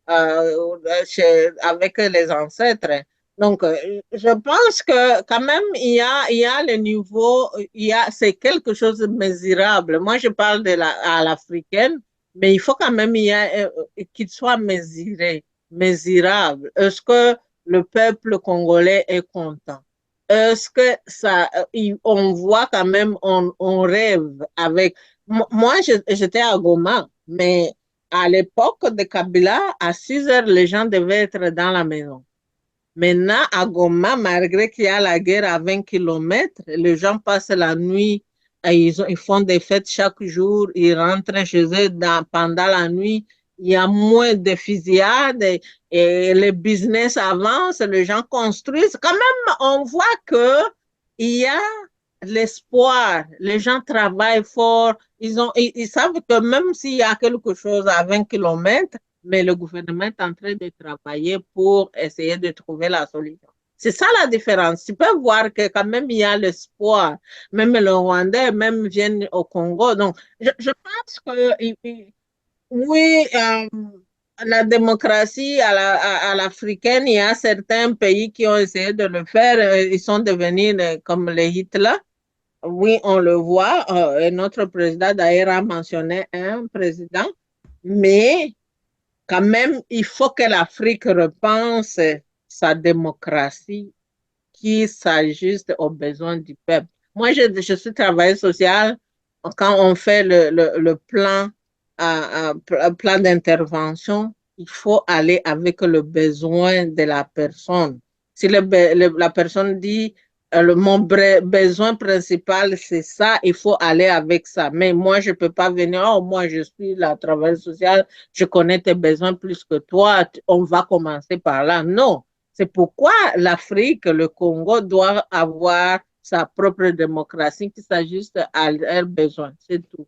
avec les ancêtres. Donc, je pense que quand même, il y a le niveau, c'est quelque chose de mesurable. Moi, je parle à l'africaine, mais il faut quand même qu'il soit mesurable. Est-ce que le peuple congolais est content? Est-ce que on voit quand même, on rêve avec. Moi, j'étais à Goma, mais à l'époque de Kabila, à 6 heures, les gens devaient être dans la maison. Maintenant, à Goma, malgré qu'il y a la guerre à 20 km, les gens passent la nuit, ils font des fêtes chaque jour, ils rentrent chez eux pendant la nuit. Il y a moins de fusillades et le business avance, les gens construisent. Quand même, on voit qu'il y a l'espoir. Les gens travaillent fort. Ils savent que même s'il y a quelque chose à 20 km, mais le gouvernement est en train de travailler pour essayer de trouver la solution. C'est ça la différence. Tu peux voir que quand même il y a l'espoir. Même le Rwandais, même viennent au Congo. Donc, je pense que oui, la démocratie à l'africaine, il y a certains pays qui ont essayé de le faire. Ils sont devenus comme les Hitler. Oui, on le voit. Et notre président d'ailleurs a mentionné un président. Mais quand même, il faut que l'Afrique repense sa démocratie qui s'ajuste aux besoins du peuple. Moi, je suis travailleuse sociale. Quand on fait le plan d'intervention, il faut aller avec le besoin de la personne. Si la personne dit mon besoin principal, c'est ça, il faut aller avec ça. Mais moi, je ne peux pas venir, oh, moi, je suis la travailleuse sociale, je connais tes besoins plus que toi, on va commencer par là. Non, c'est pourquoi l'Afrique, le Congo doit avoir sa propre démocratie qui s'ajuste à leurs besoins, c'est tout.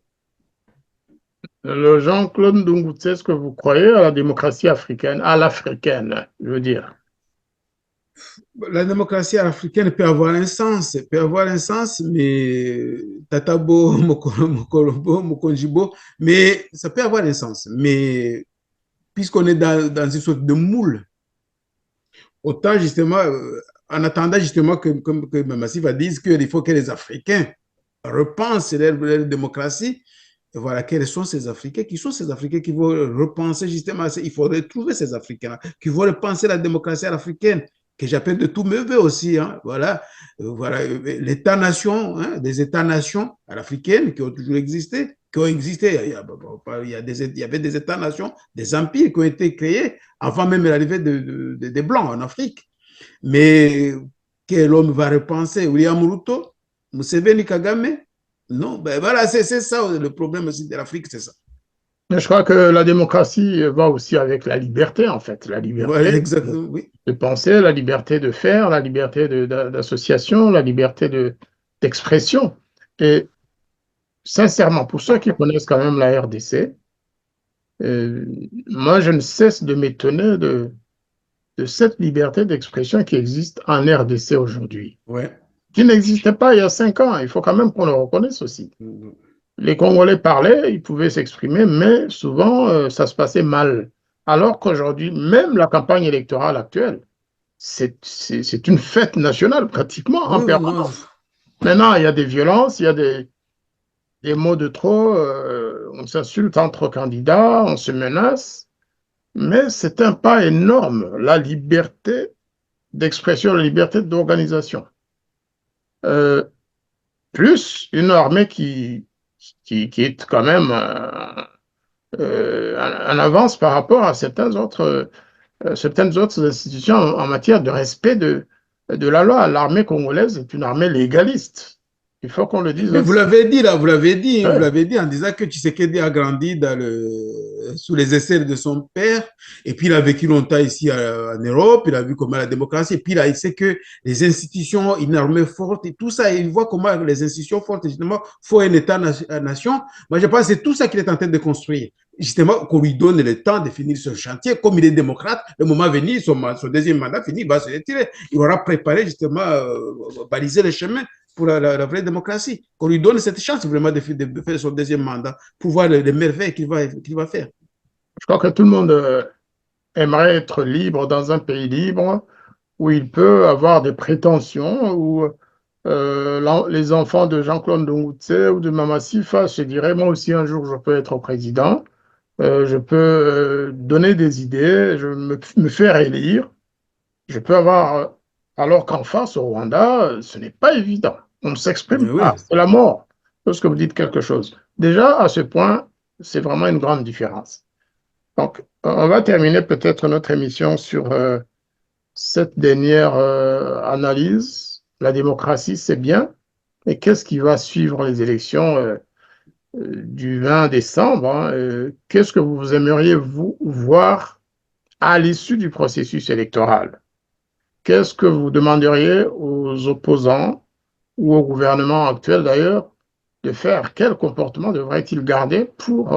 Le Jean-Claude Ndungu, est-ce que vous croyez à la démocratie africaine, à l'africaine, je veux dire? La démocratie africaine peut avoir un sens, mais Tatabo, Mokolombo, Mokonjibo, mais ça peut avoir un sens. Mais puisqu'on est dans une sorte de moule, autant justement, en attendant justement que Massif va dire qu'il faut que les Africains repensent leur démocratie. Et voilà, quels sont ces Africains? Qui sont ces Africains qui vont repenser justement, il faudrait trouver ces Africains qui vont repenser la démocratie africaine, que j'appelle de tous mes voeux aussi. Hein, voilà, voilà l'État-nation, hein, des États-nations africaines qui ont toujours existé, qui ont existé. Il y avait des États-nations, des empires qui ont été créés avant même l'arrivée des Blancs en Afrique. Mais quel homme va repenser? William Ruto, Museveni, Kagame? Non, ben voilà, c'est ça le problème aussi de l'Afrique, c'est ça. Mais je crois que la démocratie va aussi avec la liberté, en fait. La Voilà, liberté exactement, oui. de penser, la liberté de faire, la liberté d'association, la liberté d'expression. Et sincèrement, pour ceux qui connaissent quand même la RDC, moi, je ne cesse de m'étonner de cette liberté d'expression qui existe en RDC aujourd'hui, Ouais. qui n'existait pas il y a 5 ans. Il faut quand même qu'on le reconnaisse aussi. Les Congolais parlaient, ils pouvaient s'exprimer, mais souvent, ça se passait mal. Alors qu'aujourd'hui, même la campagne électorale actuelle, c'est une fête nationale pratiquement en Oui, oui, non. permanence. Maintenant, il y a des violences, il y a des mots de trop, on s'insulte entre candidats, on se menace, mais c'est un pas énorme, la liberté d'expression, la liberté d'organisation. Plus une armée qui est quand même en avance par rapport à certaines autres institutions en matière de respect de la loi. L'armée congolaise est une armée légaliste. Il faut qu'on le dise Mais vous aussi. l'avez dit là, vous l'avez dit, hein, vous Ouais. l'avez dit en disant que Tshisekedi a grandi sous les aisselles de son père, et puis il a vécu longtemps ici en Europe, il a vu comment la démocratie, et puis là, il sait que les institutions, une armée forte et tout ça, et il voit comment les institutions fortes, justement, font un État-nation. Moi, je pense que c'est tout ça qu'il est en train de construire. Justement, qu'on lui donne le temps de finir ce chantier. Comme il est démocrate, le moment venu, son deuxième mandat fini, il va se retirer. Il aura préparé, justement, baliser le chemin pour la vraie démocratie, qu'on lui donne cette chance vraiment de faire son deuxième mandat pour voir les merveilles qu'il va faire. Je crois que tout le monde aimerait être libre dans un pays libre où il peut avoir des prétentions, où les enfants de Jean-Claude Ndungutse ou de Mama Sifa se diraient, moi aussi un jour je peux être président, je peux donner des idées, je me faire élire, je peux avoir, alors qu'en face au Rwanda, ce n'est pas évident. On ne s'exprime Oui, pas, c'est la mort lorsque vous dites quelque chose. Déjà, à ce point, c'est vraiment une grande différence. Donc, on va terminer peut-être notre émission sur cette dernière analyse. La démocratie, c'est bien, mais qu'est-ce qui va suivre les élections du 20 décembre? Hein, qu'est-ce que vous aimeriez vous voir à l'issue du processus électoral? Qu'est-ce que vous demanderiez aux opposants ou au gouvernement actuel d'ailleurs de faire? Quel comportement devrait-il garder pour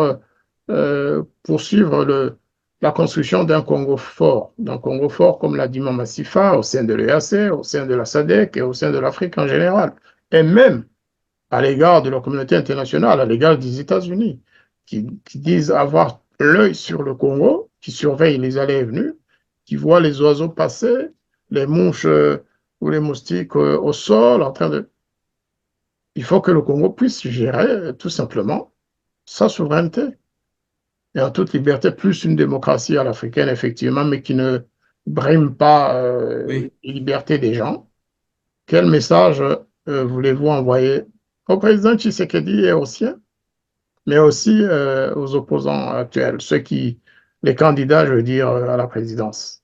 poursuivre la construction d'un Congo fort, comme l'a dit Mama Sifa, au sein de l'EAC, au sein de la SADC et au sein de l'Afrique en général, et même à l'égard de la communauté internationale, à l'égard des États-Unis, qui disent avoir l'œil sur le Congo, qui surveillent les allées et venues, qui voient les oiseaux passer, les mouches ou les moustiques au sol, en train de... Il faut que le Congo puisse gérer tout simplement sa souveraineté et en toute liberté, plus une démocratie à l'africaine, effectivement, mais qui ne brime pas oui. les libertés des gens. Quel message voulez-vous envoyer au président Tshisekedi et aux siens, mais aussi aux opposants actuels, les candidats, je veux dire, à la présidence?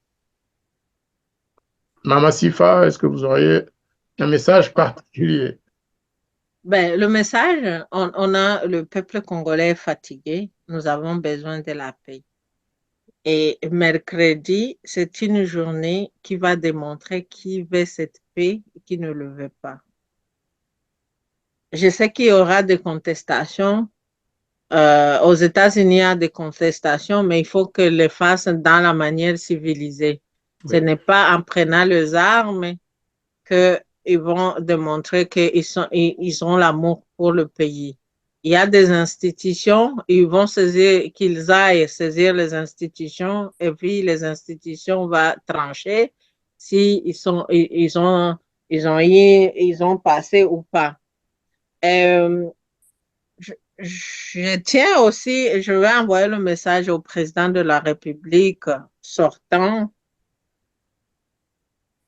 Mama Sifa, est-ce que vous auriez Un message particulier. Ben, le message, on a le peuple congolais est fatigué, nous avons besoin de la paix. Et mercredi, c'est une journée qui va démontrer qui veut cette paix et qui ne le veut pas. Je sais qu'il y aura des contestations. Aux États-Unis, il y a des contestations, mais il faut que les fassent dans la manière civilisée. Ce Oui. n'est pas en prenant les armes qu'ils vont démontrer ils ont l'amour pour le pays. Il y a des institutions, qu'ils aillent saisir les institutions et puis les institutions vont trancher si ils ont passé ou pas. Euh, je tiens aussi, je vais envoyer le message au président de la République sortant.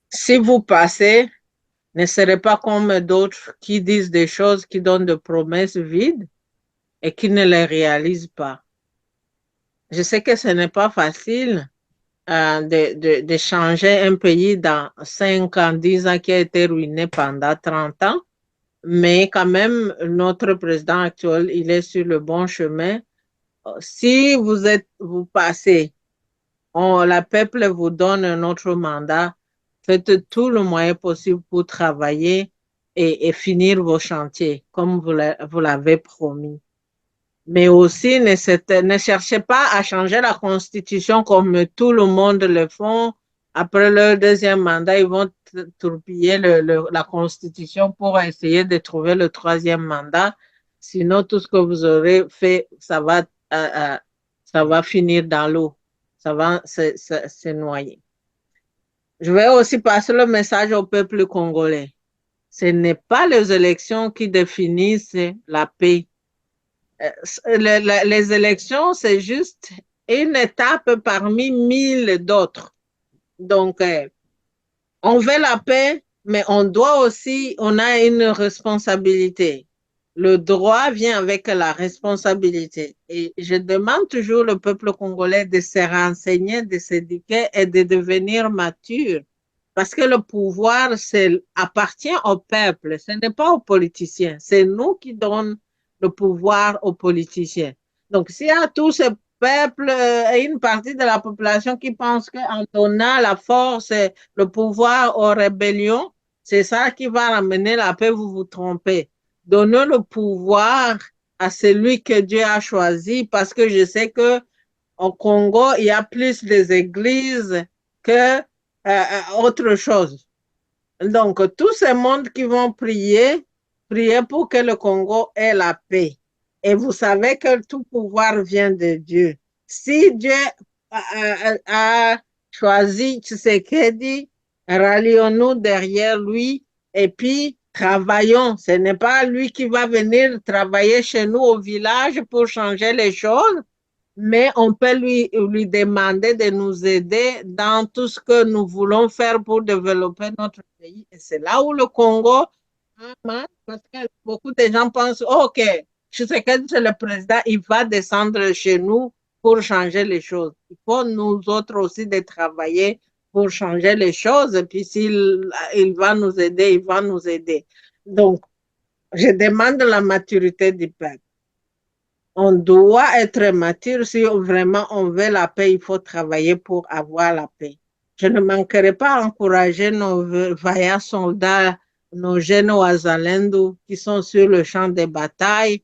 Si vous passez, ne serez pas comme d'autres qui disent des choses, qui donnent des promesses vides et qui ne les réalisent pas. Je sais que ce n'est pas facile de changer un pays dans 5 ans, 10 ans qui a été ruiné pendant 30 ans, mais quand même, notre président actuel, il est sur le bon chemin. Si vous passez, la peuple vous donne un autre mandat, faites tout le moyen possible pour travailler et finir vos chantiers, comme vous l'avez promis. Mais aussi, ne cherchez pas à changer la Constitution comme tout le monde le font. Après leur deuxième mandat, ils vont tourpiller la Constitution pour essayer de trouver le troisième mandat. Sinon, tout ce que vous aurez fait, ça va finir dans l'eau. Ça va se noyer. Je vais aussi passer le message au peuple congolais. Ce n'est pas les élections qui définissent la paix. Les élections, c'est juste une étape parmi 1000 d'autres. Donc, on veut la paix, mais on a une responsabilité. Le droit vient avec la responsabilité. Et je demande toujours au peuple congolais de se renseigner, de s'éduquer et de devenir mature. Parce que le pouvoir appartient au peuple, ce n'est pas aux politiciens. C'est nous qui donnons le pouvoir aux politiciens. Donc, s'il y a tout ce peuple et une partie de la population qui pense qu'en donnant la force et le pouvoir aux rébellions, c'est ça qui va ramener la paix, vous vous trompez. Donnez le pouvoir à celui que Dieu a choisi parce que je sais qu'au Congo, il y a plus des églises que autre chose. Donc, tous ces mondes qui vont prier pour que le Congo ait la paix. Et vous savez que tout pouvoir vient de Dieu. Si Dieu a choisi Tshisekedi, rallions-nous derrière lui et puis travaillons. Ce n'est pas lui qui va venir travailler chez nous au village pour changer les choses, mais on peut lui demander de nous aider dans tout ce que nous voulons faire pour développer notre pays. Et c'est là où le Congo a mal, parce que beaucoup de gens pensent, OK, je sais que c'est le président, il va descendre chez nous pour changer les choses. Il faut nous autres aussi de travailler pour changer les choses. Et puis il va nous aider, il va nous aider. Donc, je demande la maturité du peuple. On doit être mature si vraiment on veut la paix, il faut travailler pour avoir la paix. Je ne manquerai pas d'encourager nos vaillants soldats, nos jeunes Ouazalendo qui sont sur le champ de bataille.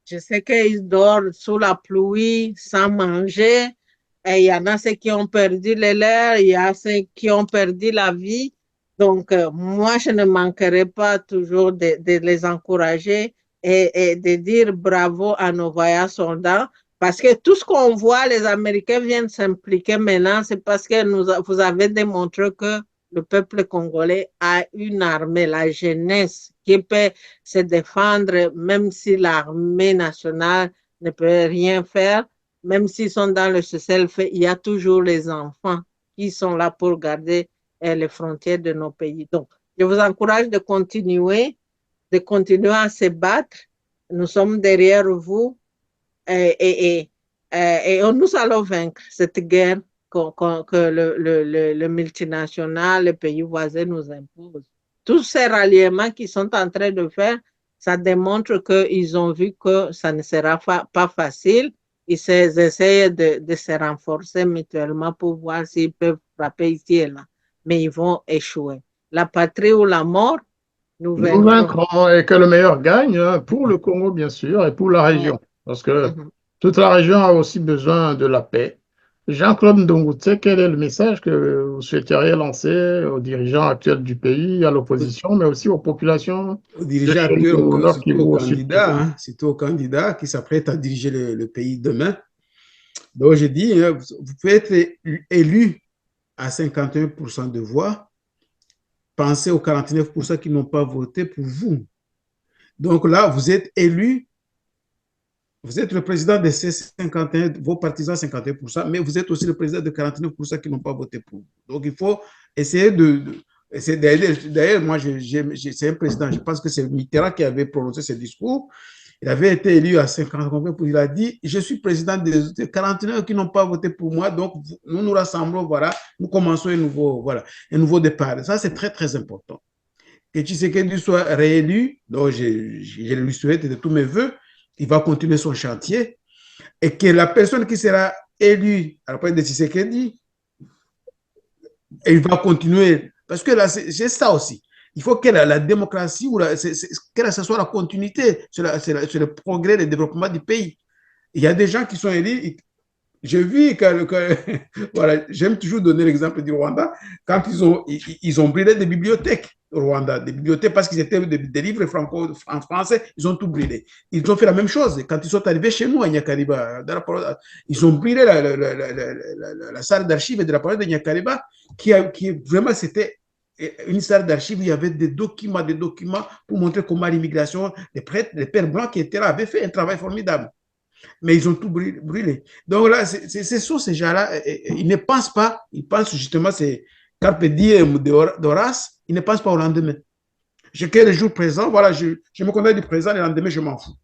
Je sais qu'ils dorment sous la pluie, sans manger. Et il y en a ceux qui ont perdu les leurs, il y a ceux qui ont perdu la vie. Donc, moi, je ne manquerai pas toujours de les encourager et de dire bravo à nos voyants soldats. Parce que tout ce qu'on voit, les Américains viennent s'impliquer maintenant, c'est parce que vous avez démontré que le peuple congolais a une armée, la jeunesse, qui peut se défendre, même si l'armée nationale ne peut rien faire, même s'ils sont dans le cessez-le-feu, il y a toujours les enfants qui sont là pour garder les frontières de nos pays. Donc, je vous encourage de continuer à se battre. Nous sommes derrière vous et nous allons vaincre cette guerre que le multinational, les pays voisins nous imposent. tous ces ralliements qu'ils sont en train de faire, ça démontre qu'ils ont vu que ça ne sera pas facile. Ils essayent de se renforcer mutuellement pour voir s'ils peuvent frapper ici et là. Mais ils vont échouer. La patrie ou la mort, nous Nous vaincrons. vaincrons et que le meilleur gagne, hein, pour le Congo, bien sûr, et pour la région. Parce que toute la région a aussi besoin de la paix. Jean-Claude Ndongoutse, quel est le message que vous souhaiteriez lancer aux dirigeants actuels du pays, à l'opposition, mais aussi aux populations Aux de dirigeants chez actuels, nous, Nord surtout Kivu aux au Sud Kivu? candidats, hein, surtout aux candidats qui s'apprêtent à diriger le pays demain. Donc, je dis, hein, vous pouvez être élu à 51% de voix. Pensez aux 49% qui n'ont pas voté pour vous. Donc là, vous êtes élu, vous êtes le président de ces 51, vos partisans 51%, mais vous êtes aussi le président de 49% qui n'ont pas voté pour vous. Donc il faut essayer d'ailleurs, moi, c'est un président, je pense que c'est Mitterrand qui avait prononcé ce discours. Il avait été élu à 50%, il a dit, je suis président des 49 qui n'ont pas voté pour moi, donc nous nous rassemblons, voilà, nous commençons un nouveau départ. Ça, c'est très, très important. Que Tshisekedi soit réélu, donc je lui souhaite de tous mes voeux, il va continuer son chantier, et que la personne qui sera élue à la place de Tshisekedi, il va continuer, parce que là, c'est ça aussi. Il faut que la démocratie, que ce soit la continuité sur le progrès et le développement du pays. Il y a des gens qui sont élus. J'ai vu voilà, j'aime toujours donner l'exemple du Rwanda, quand ils ont brûlé des bibliothèques au Rwanda, des bibliothèques parce qu'ils étaient des livres en français, ils ont tout brûlé. Ils ont fait la même chose quand ils sont arrivés chez nous à Nyakariba. Ils ont brûlé la salle d'archives de la parole de Nyakariba, qui vraiment c'était une salle d'archives où il y avait des documents pour montrer comment l'immigration, les prêtres, les pères blancs qui étaient là avaient fait un travail formidable. Mais ils ont tout brûlé. Donc là, c'est sur ces gens-là, ils ne pensent pas, ils pensent justement, c'est Carpe diem d'Horace, ils ne pensent pas au lendemain. Je crée le jour présent, voilà, je me connais du présent, le lendemain, je m'en fous.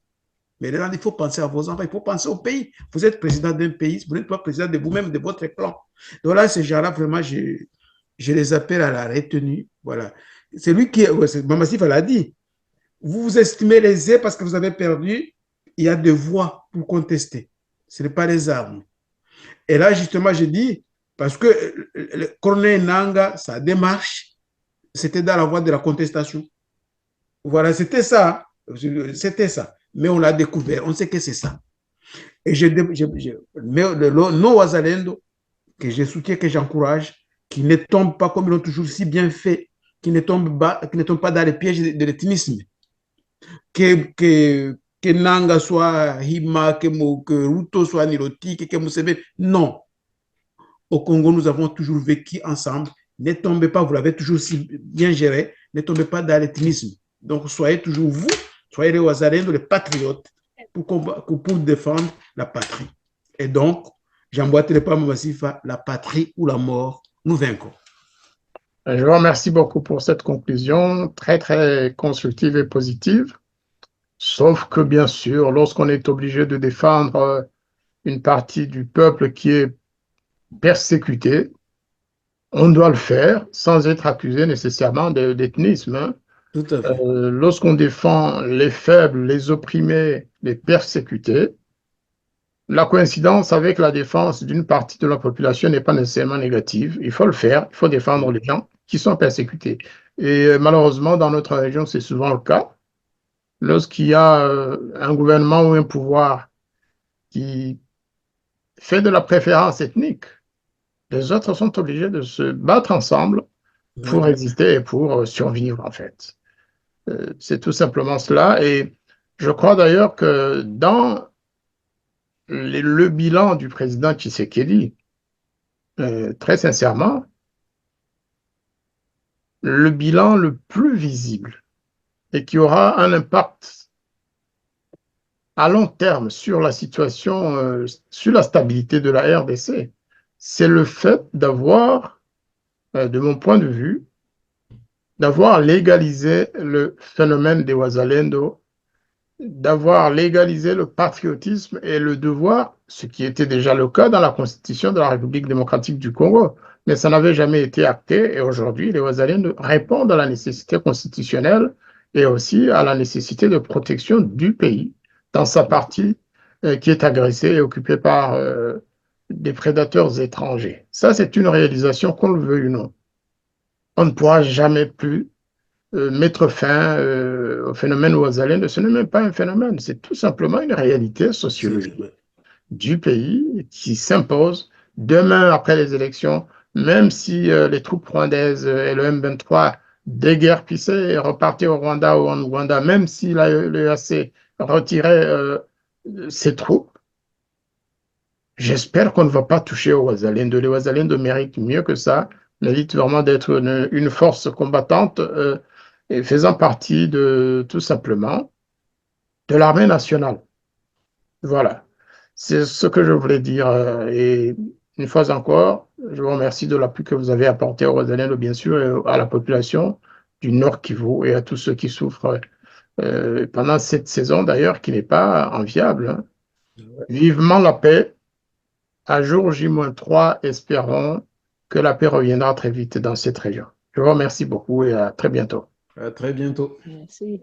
Mais le lendemain, il faut penser à vos enfants, il faut penser au pays. Vous êtes président d'un pays, vous n'êtes pas président de vous-même, de votre clan. Donc là, ces gens-là, vraiment, je les appelle à la retenue. Voilà. C'est lui qui, Mamassif l'a dit, vous vous estimez lésé parce que vous avez perdu. Il y a des voies pour contester. Ce n'est pas les armes. Et là, justement, je dis, parce que le colonel Nanga, sa démarche, c'était dans la voie de la contestation. Voilà, c'était ça. C'était ça. Mais on l'a découvert. On sait que c'est ça. Et nos Wazalendo, que je soutiens, que j'encourage, qui ne tombent pas comme ils l'ont toujours si bien fait, qui ne tombent pas dans les pièges de l'ethnisme. Que Nanga soit Hima, que Ruto soit Niroti, que Museveni. Non. Au Congo, nous avons toujours vécu ensemble. Ne tombez pas, vous l'avez toujours si bien géré, ne tombez pas dans l'ethnisme. Donc, soyez toujours vous, soyez les Wazalendo, les patriotes, pour défendre la patrie. Et donc, j'emboîterai pas Mamassifa, la patrie ou la mort, nous vaincrons. Je vous remercie beaucoup pour cette conclusion très, très constructive et positive. Sauf que, bien sûr, lorsqu'on est obligé de défendre une partie du peuple qui est persécuté, on doit le faire sans être accusé nécessairement d'ethnisme. Hein. Tout à fait. Lorsqu'on défend les faibles, les opprimés, les persécutés, la coïncidence avec la défense d'une partie de la population n'est pas nécessairement négative. Il faut le faire, il faut défendre les gens qui sont persécutés. Et malheureusement, dans notre région, c'est souvent le cas. Lorsqu'il y a un gouvernement ou un pouvoir qui fait de la préférence ethnique, les autres sont obligés de se battre ensemble pour résister et pour survivre, en fait. C'est tout simplement cela. Et je crois d'ailleurs que dans le bilan du président Tshisekedi, très sincèrement, le bilan le plus visible et qui aura un impact à long terme sur la situation, sur la stabilité de la RDC, c'est le fait d'avoir, de mon point de vue, d'avoir légalisé le phénomène des Wazalendo, d'avoir légalisé le patriotisme et le devoir, ce qui était déjà le cas dans la Constitution de la République démocratique du Congo. mais ça n'avait jamais été acté. Et aujourd'hui, les Wazaliens répondent à la nécessité constitutionnelle et aussi à la nécessité de protection du pays dans sa partie qui est agressée et occupée par des prédateurs étrangers. Ça, c'est une réalisation qu'on le veuille ou non. On ne pourra jamais plus mettre fin au phénomène ouazalien. Ce n'est même pas un phénomène, c'est tout simplement une réalité sociologique du pays qui s'impose demain après les élections, même si les troupes rwandaises et le M23 déguerpissaient et repartaient au Rwanda ou en Ouganda, même si l'EAC retirait ses troupes. J'espère qu'on ne va pas toucher aux Ouazalendo. Les Ouazalendo méritent mieux que ça, méritent vraiment d'être une force combattante et faisant partie de, tout simplement, de l'armée nationale. Voilà. C'est ce que je voulais dire. Et une fois encore, je vous remercie de l'appui que vous avez apporté aux Ouazalendo, bien sûr, et à la population du Nord Kivu et à tous ceux qui souffrent pendant cette saison, d'ailleurs, qui n'est pas enviable. Hein. Vivement la paix. À jour J-3, espérons que la paix reviendra très vite dans cette région. Je vous remercie beaucoup et à très bientôt. À très bientôt. Merci.